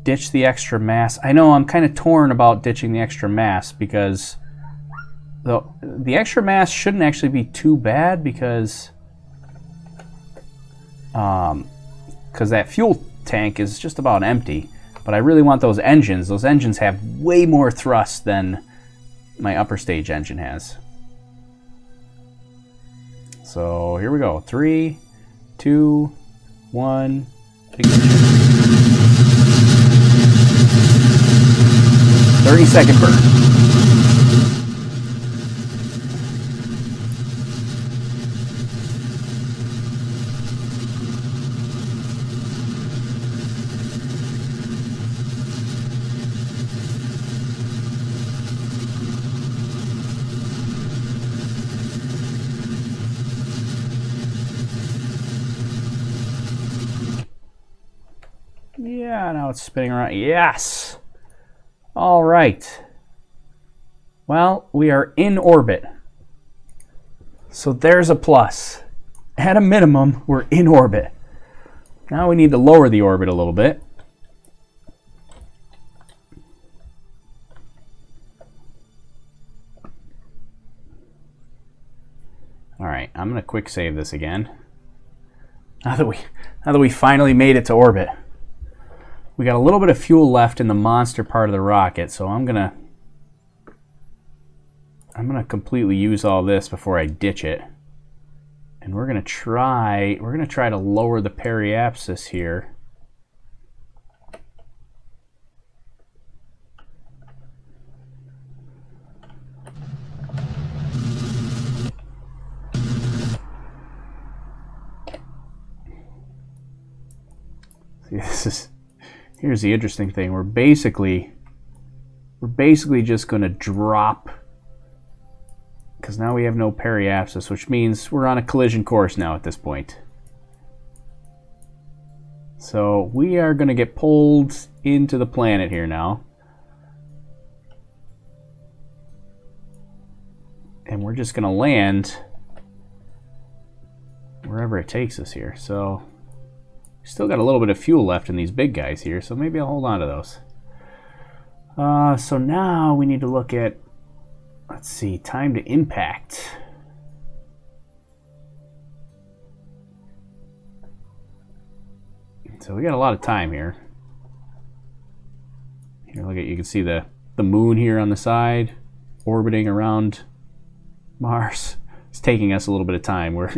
Ditch the extra mass. I know I'm kind of torn about ditching the extra mass because the extra mass shouldn't actually be too bad because that fuel tank is just about empty. But I really want those engines. Those engines have way more thrust than my upper stage engine has. So here we go. 3, 2, 1. 30-second burn. Yeah, now it's spinning around. Yes! All right. Well, we are in orbit. So there's a plus. At a minimum, we're in orbit. Now we need to lower the orbit a little bit. All right, I'm going to quick save this again. Now that we finally made it to orbit. We got a little bit of fuel left in the monster part of the rocket, so I'm gonna completely use all this before I ditch it. And we're gonna try to lower the periapsis here. See, here's the interesting thing. We're basically just going to drop, because now we have no periapsis, which means we're on a collision course now at this point. So we are going to get pulled into the planet here now. And we're just going to land wherever it takes us here. So still got a little bit of fuel left in these big guys here, so maybe I'll hold on to those. So now we need to look at, let's see, time to impact. So we got a lot of time here. Here, look at, you can see the moon here on the side, orbiting around Mars. It's taking us a little bit of time. We're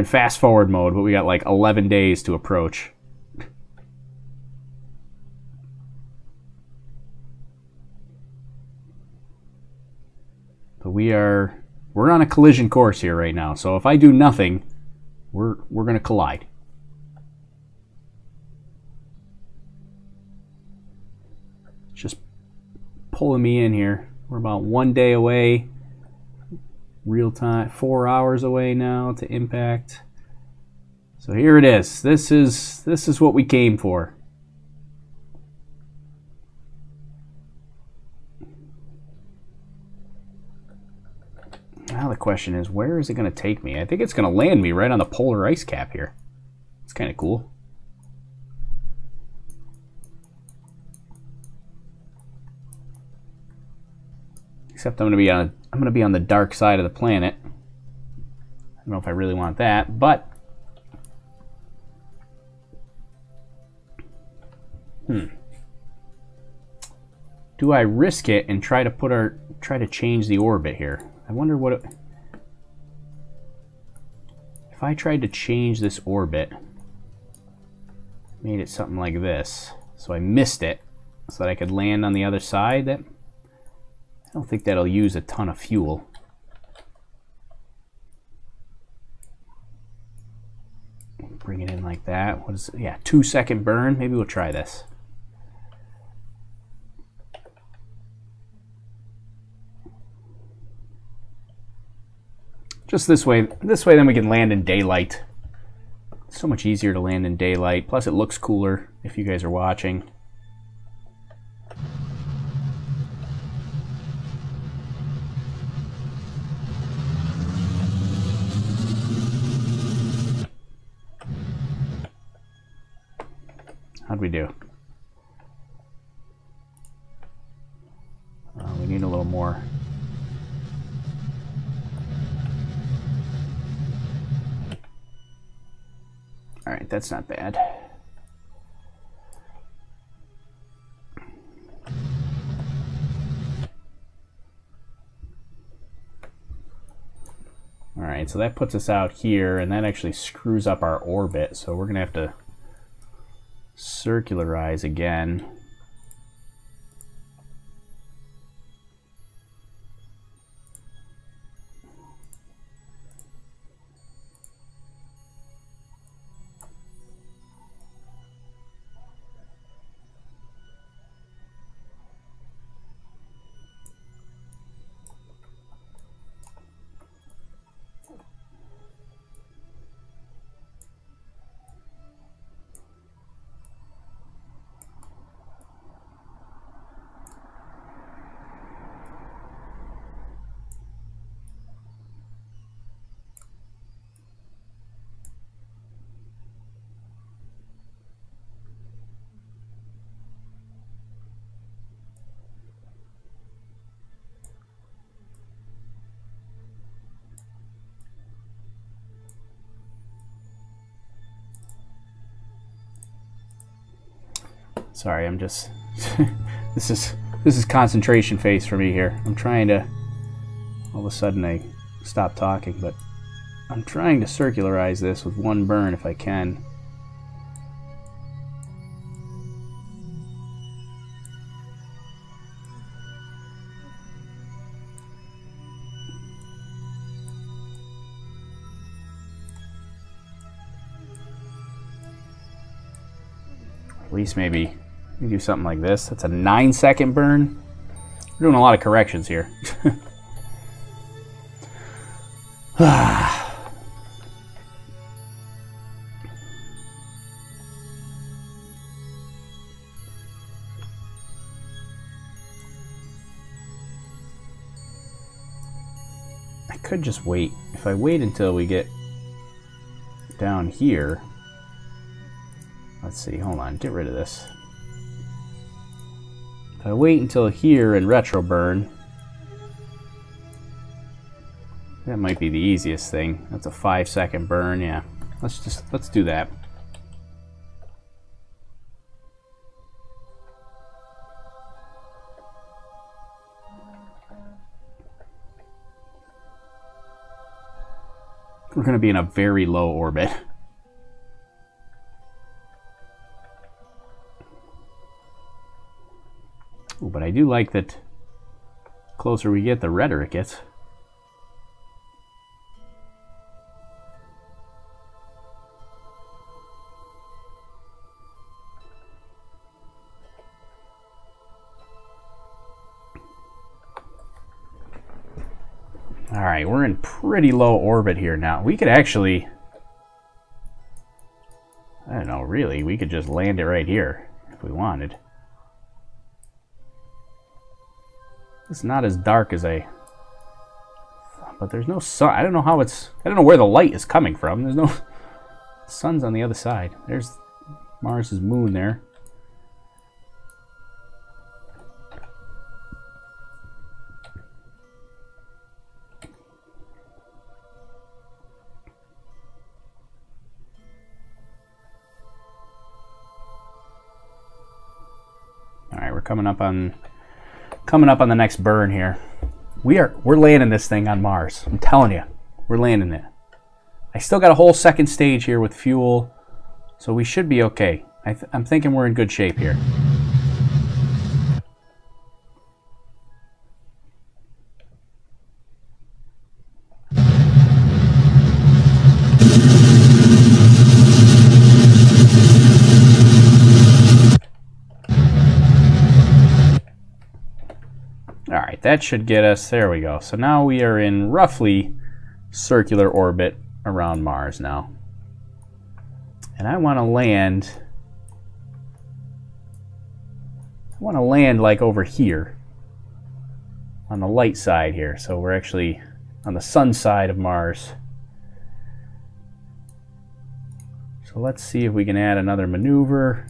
in fast forward mode, but we got like 11 days to approach. But we're on a collision course here right now. So if I do nothing, we're going to collide. Just pulling me in here. We're about 1 day away. Real time, 4 hours away now to impact. So here it is. This is what we came for. Now the question is, where is it going to take me? I think it's going to land me right on the polar ice cap here. It's kind of cool. Except I'm going to be on the dark side of the planet. I don't know if I really want that, but do I risk it and try to change the orbit here? I wonder what if I tried to change this orbit, made it something like this, so I missed it so that I could land on the other side. I don't think that'll use a ton of fuel. Bring it in like that. What is it? Yeah, 2-second burn. Maybe we'll try this. Just this way. This way, then we can land in daylight. It's so much easier to land in daylight. Plus, it looks cooler if you guys are watching. How'd we do? We need a little more. All right, that's not bad. All right, so that puts us out here, and that actually screws up our orbit, so we're gonna have to circularize again. Sorry, I'm just this is concentration phase for me here. I'm trying to, all of a sudden I stop talking, but I'm trying to circularize this with one burn if I can. At least maybe you do something like this. That's a 9-second burn. We're doing a lot of corrections here. I could just wait. If I wait until we get down here. Let's see, hold on, get rid of this. If I wait until here and retro burn, that might be the easiest thing. That's a 5-second burn, yeah. Let's do that. We're going to be in a very low orbit. Ooh, but I do like that the closer we get, the redder it gets. Alright, we're in pretty low orbit here now. We could actually, I don't know, really, we could just land it right here if we wanted. It's not as dark as but there's no sun. I don't know how it's, I don't know where the light is coming from. There's no, the sun's on the other side. There's Mars's moon there. All right, we're coming up on the next burn here. We're landing this thing on Mars. I'm telling you, we're landing it. I still got a whole second stage here with fuel, so we should be okay. I'm thinking we're in good shape here. Alright, that should get us, there we go. So now we are in roughly circular orbit around Mars now. And I want to land like over here on the light side here. So we're actually on the sun side of Mars. So let's see if we can add another maneuver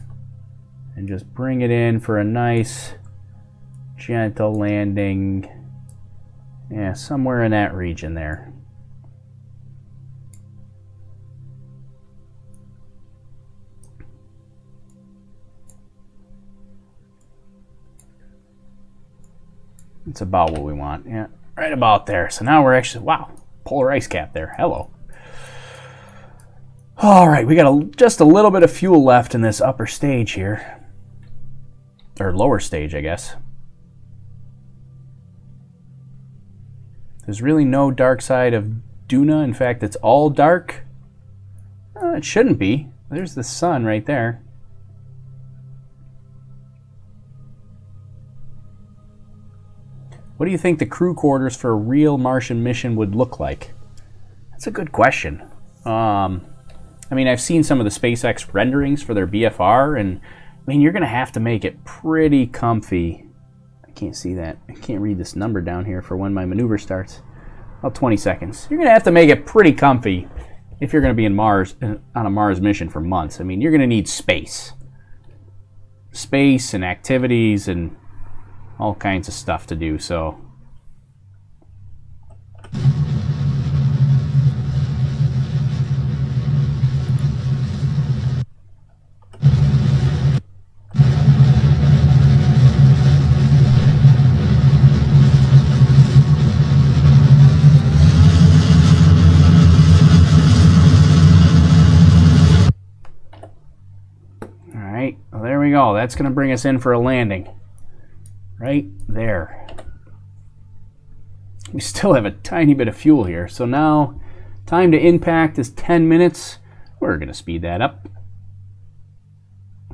and just bring it in for a nice gentle landing. Yeah, somewhere in that region there. It's about what we want. Yeah, right about there. So now we're actually, wow, polar ice cap there. Hello. All right, we got just a little bit of fuel left in this upper stage here. Or lower stage, I guess. There's really no dark side of Duna. In fact, it's all dark. It shouldn't be. There's the sun right there. What do you think the crew quarters for a real Martian mission would look like? That's a good question. I mean, I've seen some of the SpaceX renderings for their BFR, and I mean, you're going to have to make it pretty comfy. I can't see that. I can't read this number down here for when my maneuver starts. About 20 seconds. You're going to have to make it pretty comfy if you're going to be in Mars, on a Mars mission for months. I mean, you're going to need space. Space and activities and all kinds of stuff to do, so. All right, well, there we go. That's going to bring us in for a landing. Right there. We still have a tiny bit of fuel here. So now time to impact is 10 minutes. We're going to speed that up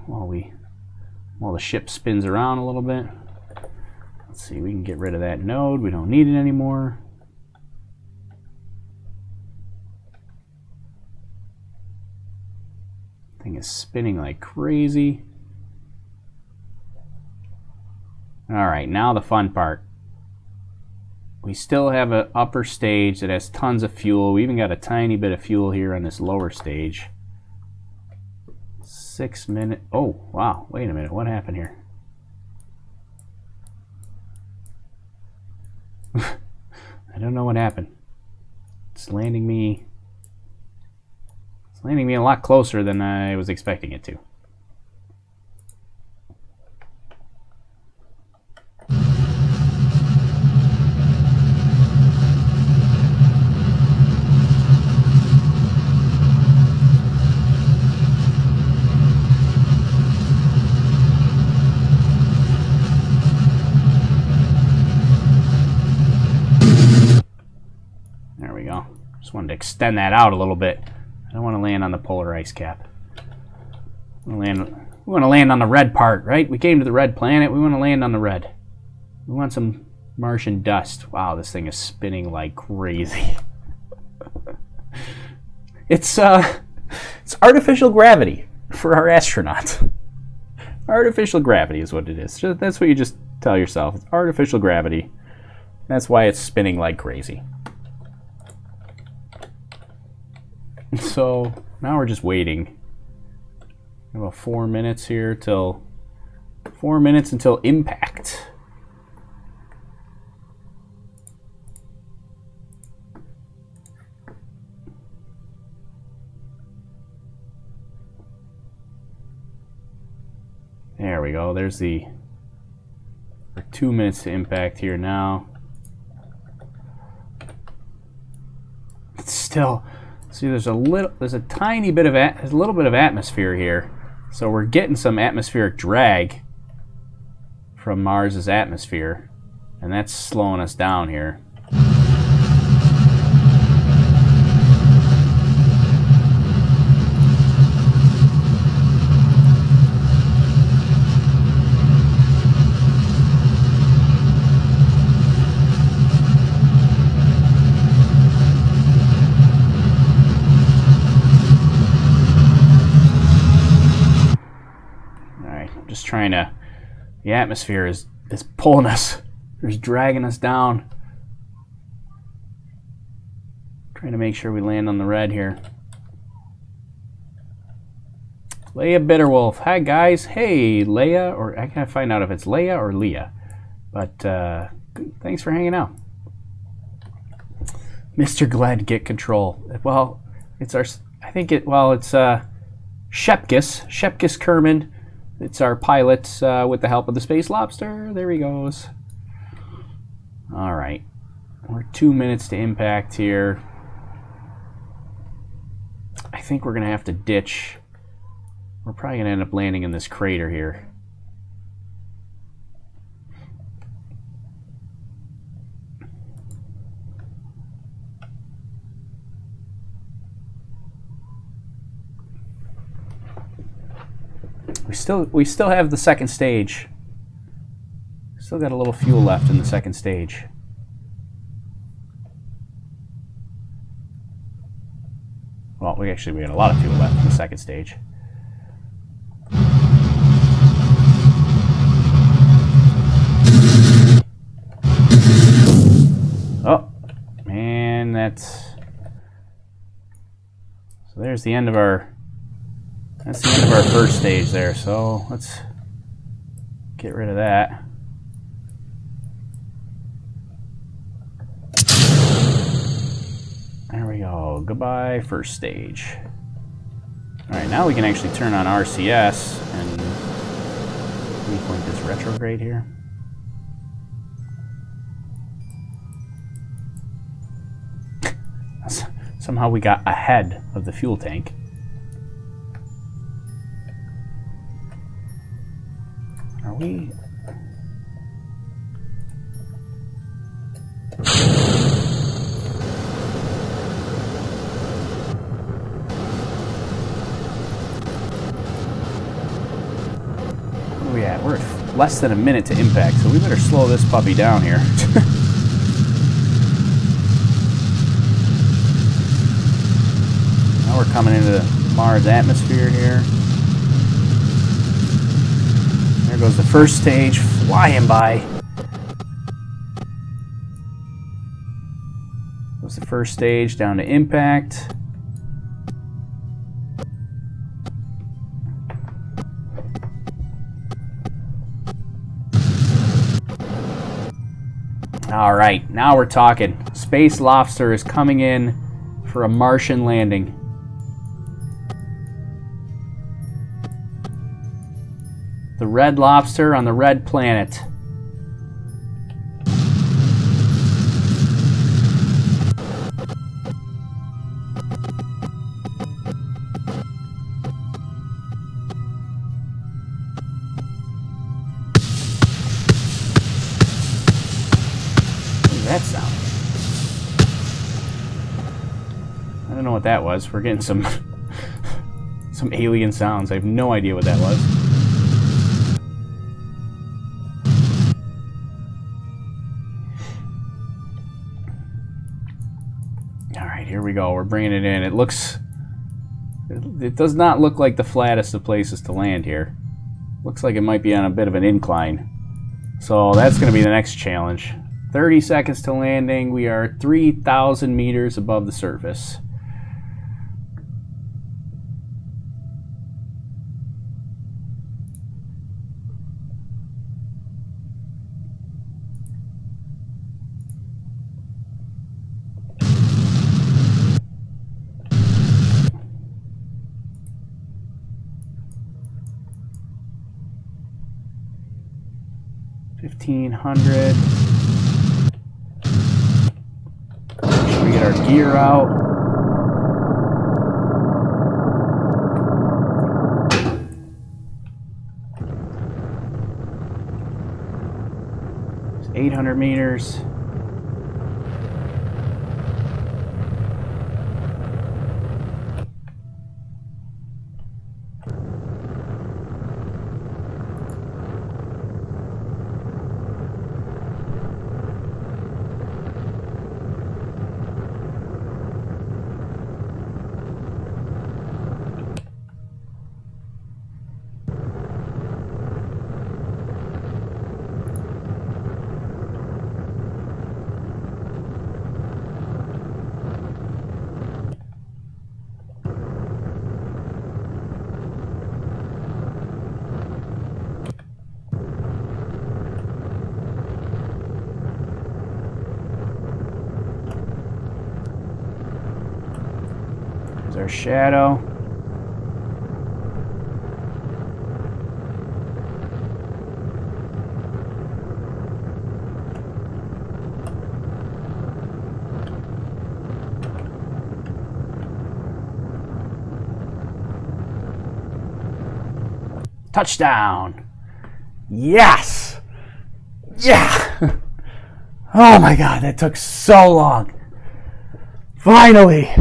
while the ship spins around a little bit. Let's see, we can get rid of that node. We don't need it anymore. Thing is spinning like crazy. All right, now the fun part. We still have an upper stage that has tons of fuel. We even got a tiny bit of fuel here on this lower stage. 6 minutes. Oh, wow. Wait a minute. What happened here? I don't know what happened. It's landing me a lot closer than I was expecting it to. Just wanted to extend that out a little bit. I don't want to land on the polar ice cap. We want to land on the red part, right? We came to the red planet. We want to land on the red. We want some Martian dust. Wow, this thing is spinning like crazy. It's artificial gravity for our astronauts. Artificial gravity is what it is. That's what you just tell yourself. It's artificial gravity. That's why it's spinning like crazy. So now we're just waiting. About 4 minutes here till 4 minutes until impact. There we go. There's the 2 minutes to impact here now. It's still. See, there's a tiny bit of there's a little bit of atmosphere here, so we're getting some atmospheric drag from Mars's atmosphere, and that's slowing us down here. trying to... The atmosphere is pulling us. It's dragging us down. Trying to make sure we land on the red here. Leia Bitterwolf. Hi, guys. Hey, Leia. Or I can't find out if it's Leia or Leah. But thanks for hanging out. Mr. Glad, get control. Well, it's our... I think it... Well, it's Shepkis Kerman. It's our pilot with the help of the Space Lobster. There he goes. All right. We're 2 minutes to impact here. I think we're going to have to ditch. We're probably going to end up landing in this crater here. We still have the second stage. Still got a little fuel left in the second stage. Well, we got a lot of fuel left in the second stage. Oh, man, that's... So there's the end of our... That's the end of our first stage there, so let's get rid of that. There we go. Goodbye, first stage. Alright, now we can actually turn on RCS and let me point this retrograde here. Somehow we got ahead of the fuel tank. Are we... Where are we at? We're at less than a minute to impact, so we better slow this puppy down here. Now we're coming into Mars atmosphere here. There goes the first stage flying by. Goes the first stage down to impact. All right, now we're talking. Space Lobster is coming in for a Martian landing. The red lobster on the red planet. What does that sound? I don't know what that was. We're getting some alien sounds. I have no idea what that was. Here we go. We're bringing it in. It does not look like the flattest of places to land here. Looks like it might be on a bit of an incline. So that's going to be the next challenge. 30 seconds to landing. We are 3,000 meters above the surface. $1,500. Make sure we get our gear out. It's 800 meters. our shadow. Touchdown! Yes! Yeah! Oh my god, that took so long. Finally,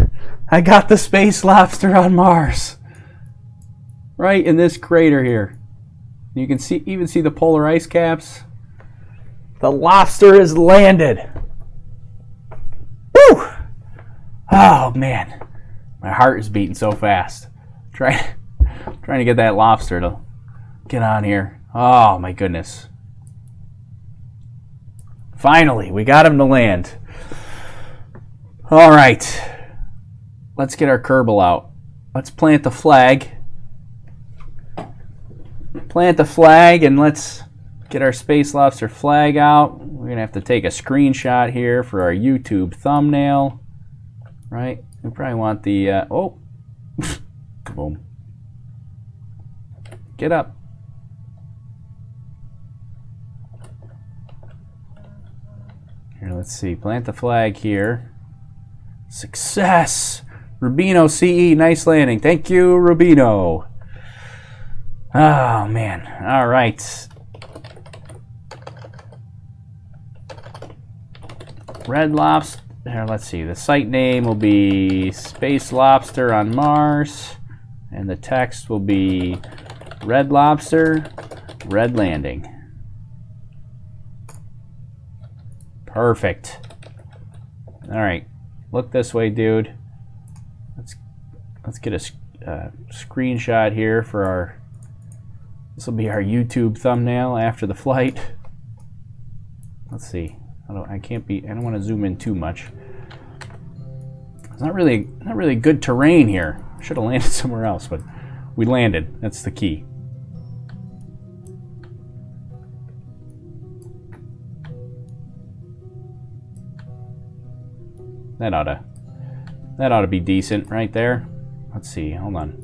I got the Space Lobster on Mars. Right in this crater here. You can even see the polar ice caps. The lobster is landed. Woo! Oh man, my heart is beating so fast. Trying to get that lobster to get on here. Oh my goodness. Finally, we got him to land. All right. Let's get our Kerbal out. Let's plant the flag. Plant the flag and let's get our Space Lobster flag out. We're going to have to take a screenshot here for our YouTube thumbnail. Right? We probably want the... oh. Kaboom. Get up. Here, let's see. Plant the flag here. Success! Rubino CE, nice landing. Thank you, Rubino. Oh, man. All right. Red Lobster. Here, let's see. The site name will be Space Lobster on Mars. And the text will be Red Lobster, Red Landing. Perfect. All right. Look this way, dude. Let's get a screenshot here for our... This will be our YouTube thumbnail after the flight. Let's see. I don't want to zoom in too much. It's not really good terrain here. Should have landed somewhere else, but we landed. That's the key. That ought to be decent right there. Let's see. Hold on.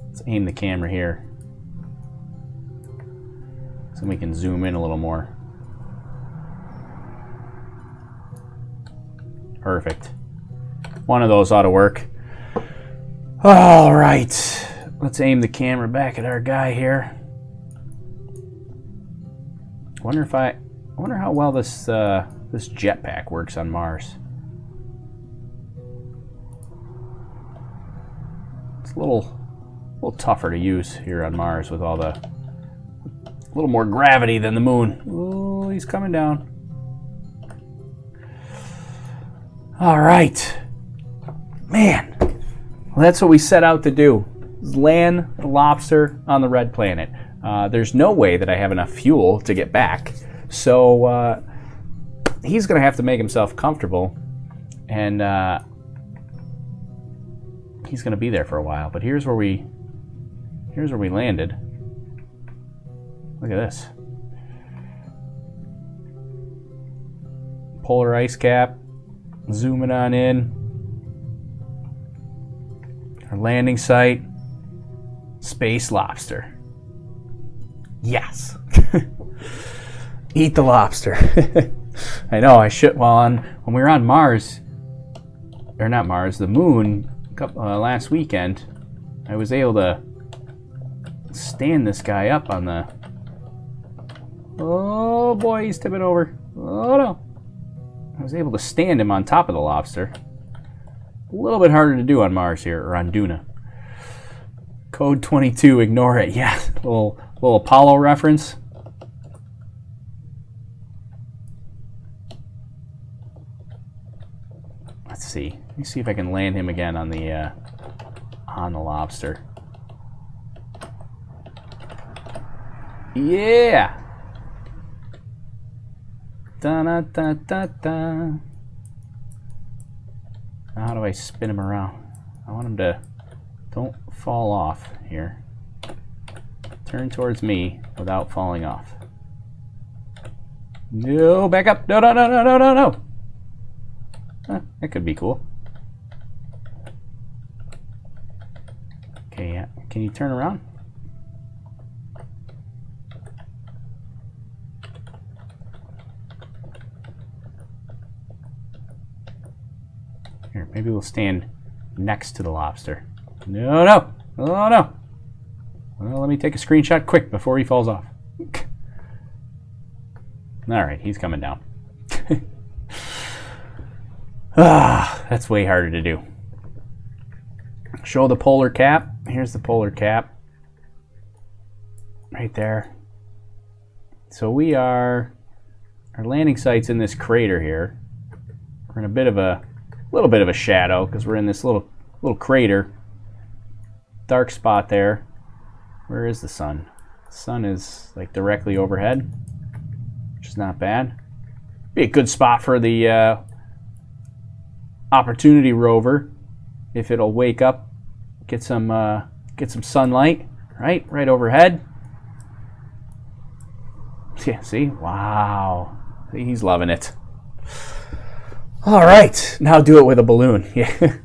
Let's aim the camera here so we can zoom in a little more. Perfect. One of those ought to work. All right. Let's aim the camera back at our guy here. I wonder how well this jetpack works on Mars. It's a little tougher to use here on Mars with all the... A little more gravity than the moon. Oh, he's coming down. All right. Man. Well, that's what we set out to do. Land the lobster on the red planet. There's no way that I have enough fuel to get back. So he's going to have to make himself comfortable. And he's going to be there for a while. But here's where we landed. Look at this. Polar ice cap. Zooming on in. Our landing site. Space Lobster. Yes. Eat the lobster. I know, I should. Well, when we were on Mars, or not Mars, the moon, last weekend, I was able to stand this guy up on the... Oh boy, he's tipping over. Oh no. I was able to stand him on top of the lobster. A little bit harder to do on Mars here, or on Duna. Code 22, ignore it. Yeah, little Apollo reference. Let's see. Let me see if I can land him again on the lobster. Yeah. Da da da da da. How do I spin him around? I want him to... Don't fall off here. Turn towards me without falling off. No, back up. No, no, no, no, no, no, no. That could be cool. Okay, yeah. Can you turn around? Here, maybe we'll stand next to the lobster. No, no. Oh, no. Well, let me take a screenshot quick before he falls off. All right, he's coming down. That's way harder to do. Show the polar cap. Here's the polar cap. Right there. So we are, our landing site's in this crater here. We're in a bit of a, little bit of a shadow because we're in this little crater. Dark spot there. Where is the sun? The sun is like directly overhead, which is not bad. Be a good spot for the Opportunity rover if it'll wake up, get some sunlight, right overhead. Yeah, see? Wow. See, he's loving it. All right, now do it with a balloon. Yeah.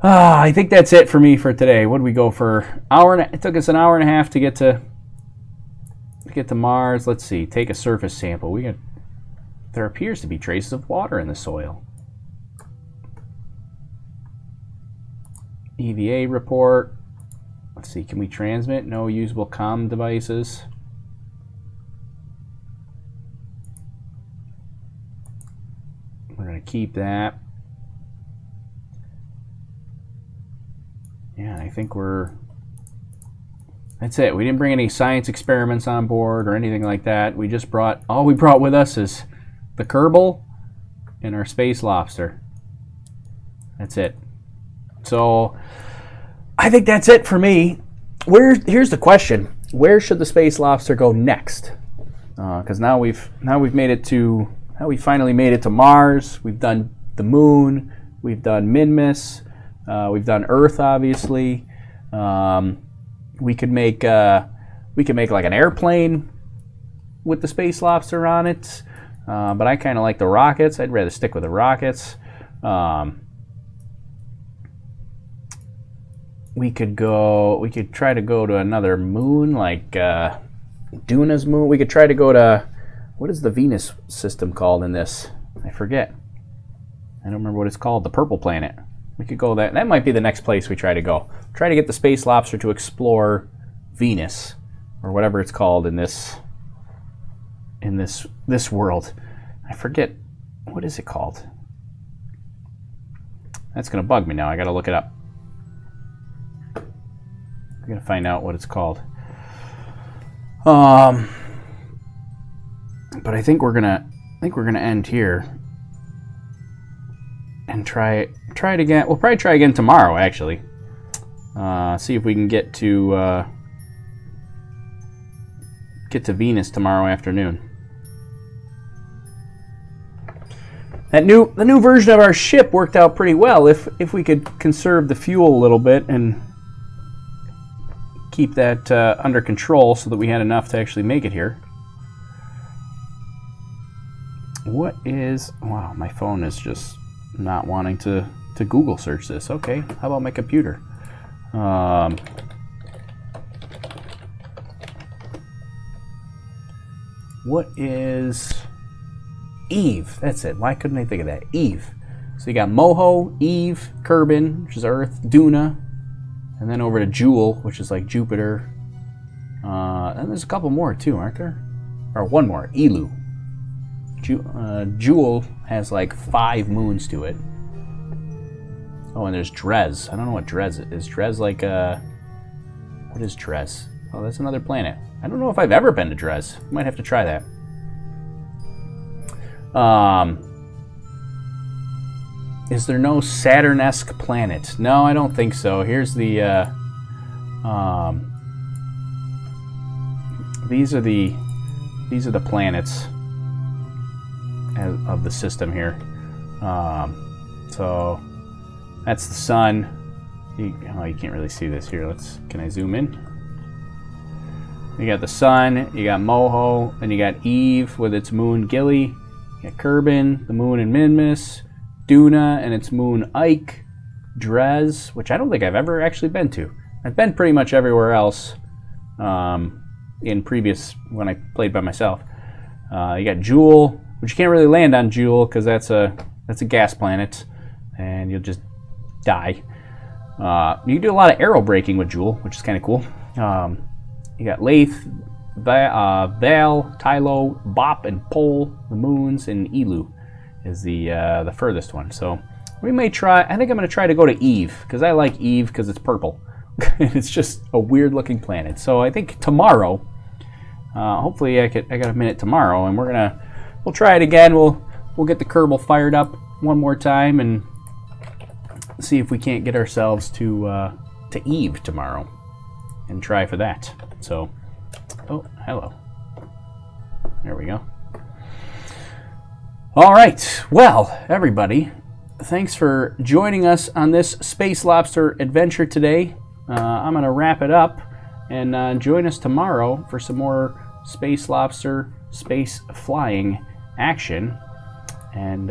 I think that's it for me for today. What did we go for? It took us an hour and a half to get to Mars. Let's see. Take a surface sample. There appears to be traces of water in the soil. EVA report. Let's see. Can we transmit? No usable comm devices. We're going to keep that. Yeah, I think that's it. We didn't bring any science experiments on board or anything like that. We just all we brought with us is the Kerbal and our Space Lobster. That's it. So I think that's it for me. Here's the question: where should the Space Lobster go next? Because now we finally made it to Mars. We've done the Moon. We've done Minmus. We've done Earth, obviously. We could make like an airplane with the Space Lobster on it, but I kind of like the rockets. I'd rather stick with the rockets. We could try to go to another moon, like Duna's moon. We could try to go to, what is the Venus system called in this? I forget. I don't remember what it's called. The purple planet. We could go that. That might be the next place we try to go. Try to get the Space Lobster to explore Venus, or whatever it's called in this world. I forget, what is it called? That's gonna bug me now. I gotta look it up. I'm gonna find out what it's called. But I think we're gonna end here and try it again. We'll probably try again tomorrow, actually. See if we can get to Venus tomorrow afternoon. The new version of our ship worked out pretty well if we could conserve the fuel a little bit and keep that under control so that we had enough to actually make it here. Wow, my phone is just not wanting to Google search this. Okay, how about my computer? What is Eve? That's it. Why couldn't I think of that? Eve. So you got Moho, Eve, Kerbin, which is Earth, Duna, and then over to Jewel, which is like Jupiter. And there's a couple more too, aren't there? Or one more, Elu. Jewel has like 5 moons to it. Oh, and there's Drez. I don't know what Drez is. Drez like what is Drez? Oh, that's another planet. I don't know if I've ever been to Drez. Might have to try that. Is there no Saturn-esque planet? No, I don't think so. Here's the these are the planets of the system here. So that's the sun. You can't really see this here. Can I zoom in? You got the sun, you got Moho, then you got Eve with its moon Gilly, you got Kerbin, the moon in Minmus, Duna and its moon Ike, Dres, which I don't think I've ever actually been to. I've been pretty much everywhere else in previous, when I played by myself. You got Jewel, which you can't really land on Jewel because that's a gas planet, and you'll just die. You can do a lot of arrow breaking with Jewel, which is kind of cool. You got Lathe, Val, Tylo, Bop, and Pole, the moons, and Elu is the furthest one. So we may try. I think I'm going to try to go to Eve because I like Eve because it's purple. It's just a weird looking planet. So I think tomorrow, hopefully I got a minute tomorrow, and we'll try it again. We'll get the Kerbal fired up one more time and see if we can't get ourselves to Eve tomorrow and try for that. So, oh, hello. There we go. All right. Well, everybody, thanks for joining us on this Space Lobster adventure today. I'm going to wrap it up, and join us tomorrow for some more Space Lobster space flying action. And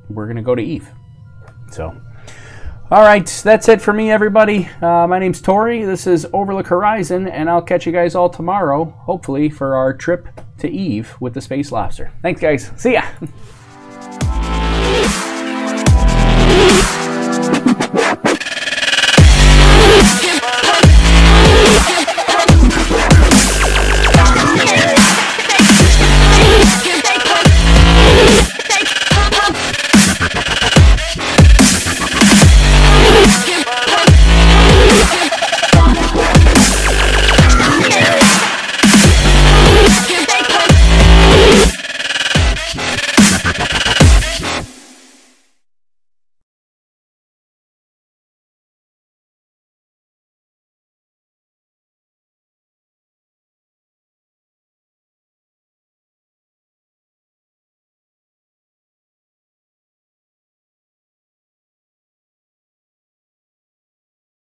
we're going to go to Eve. So, all right, that's it for me, everybody. My name's Tori. This is Overlook Horizon, and I'll catch you guys all tomorrow, hopefully, for our trip to Eve with the Space Lobster. Thanks, guys. See ya.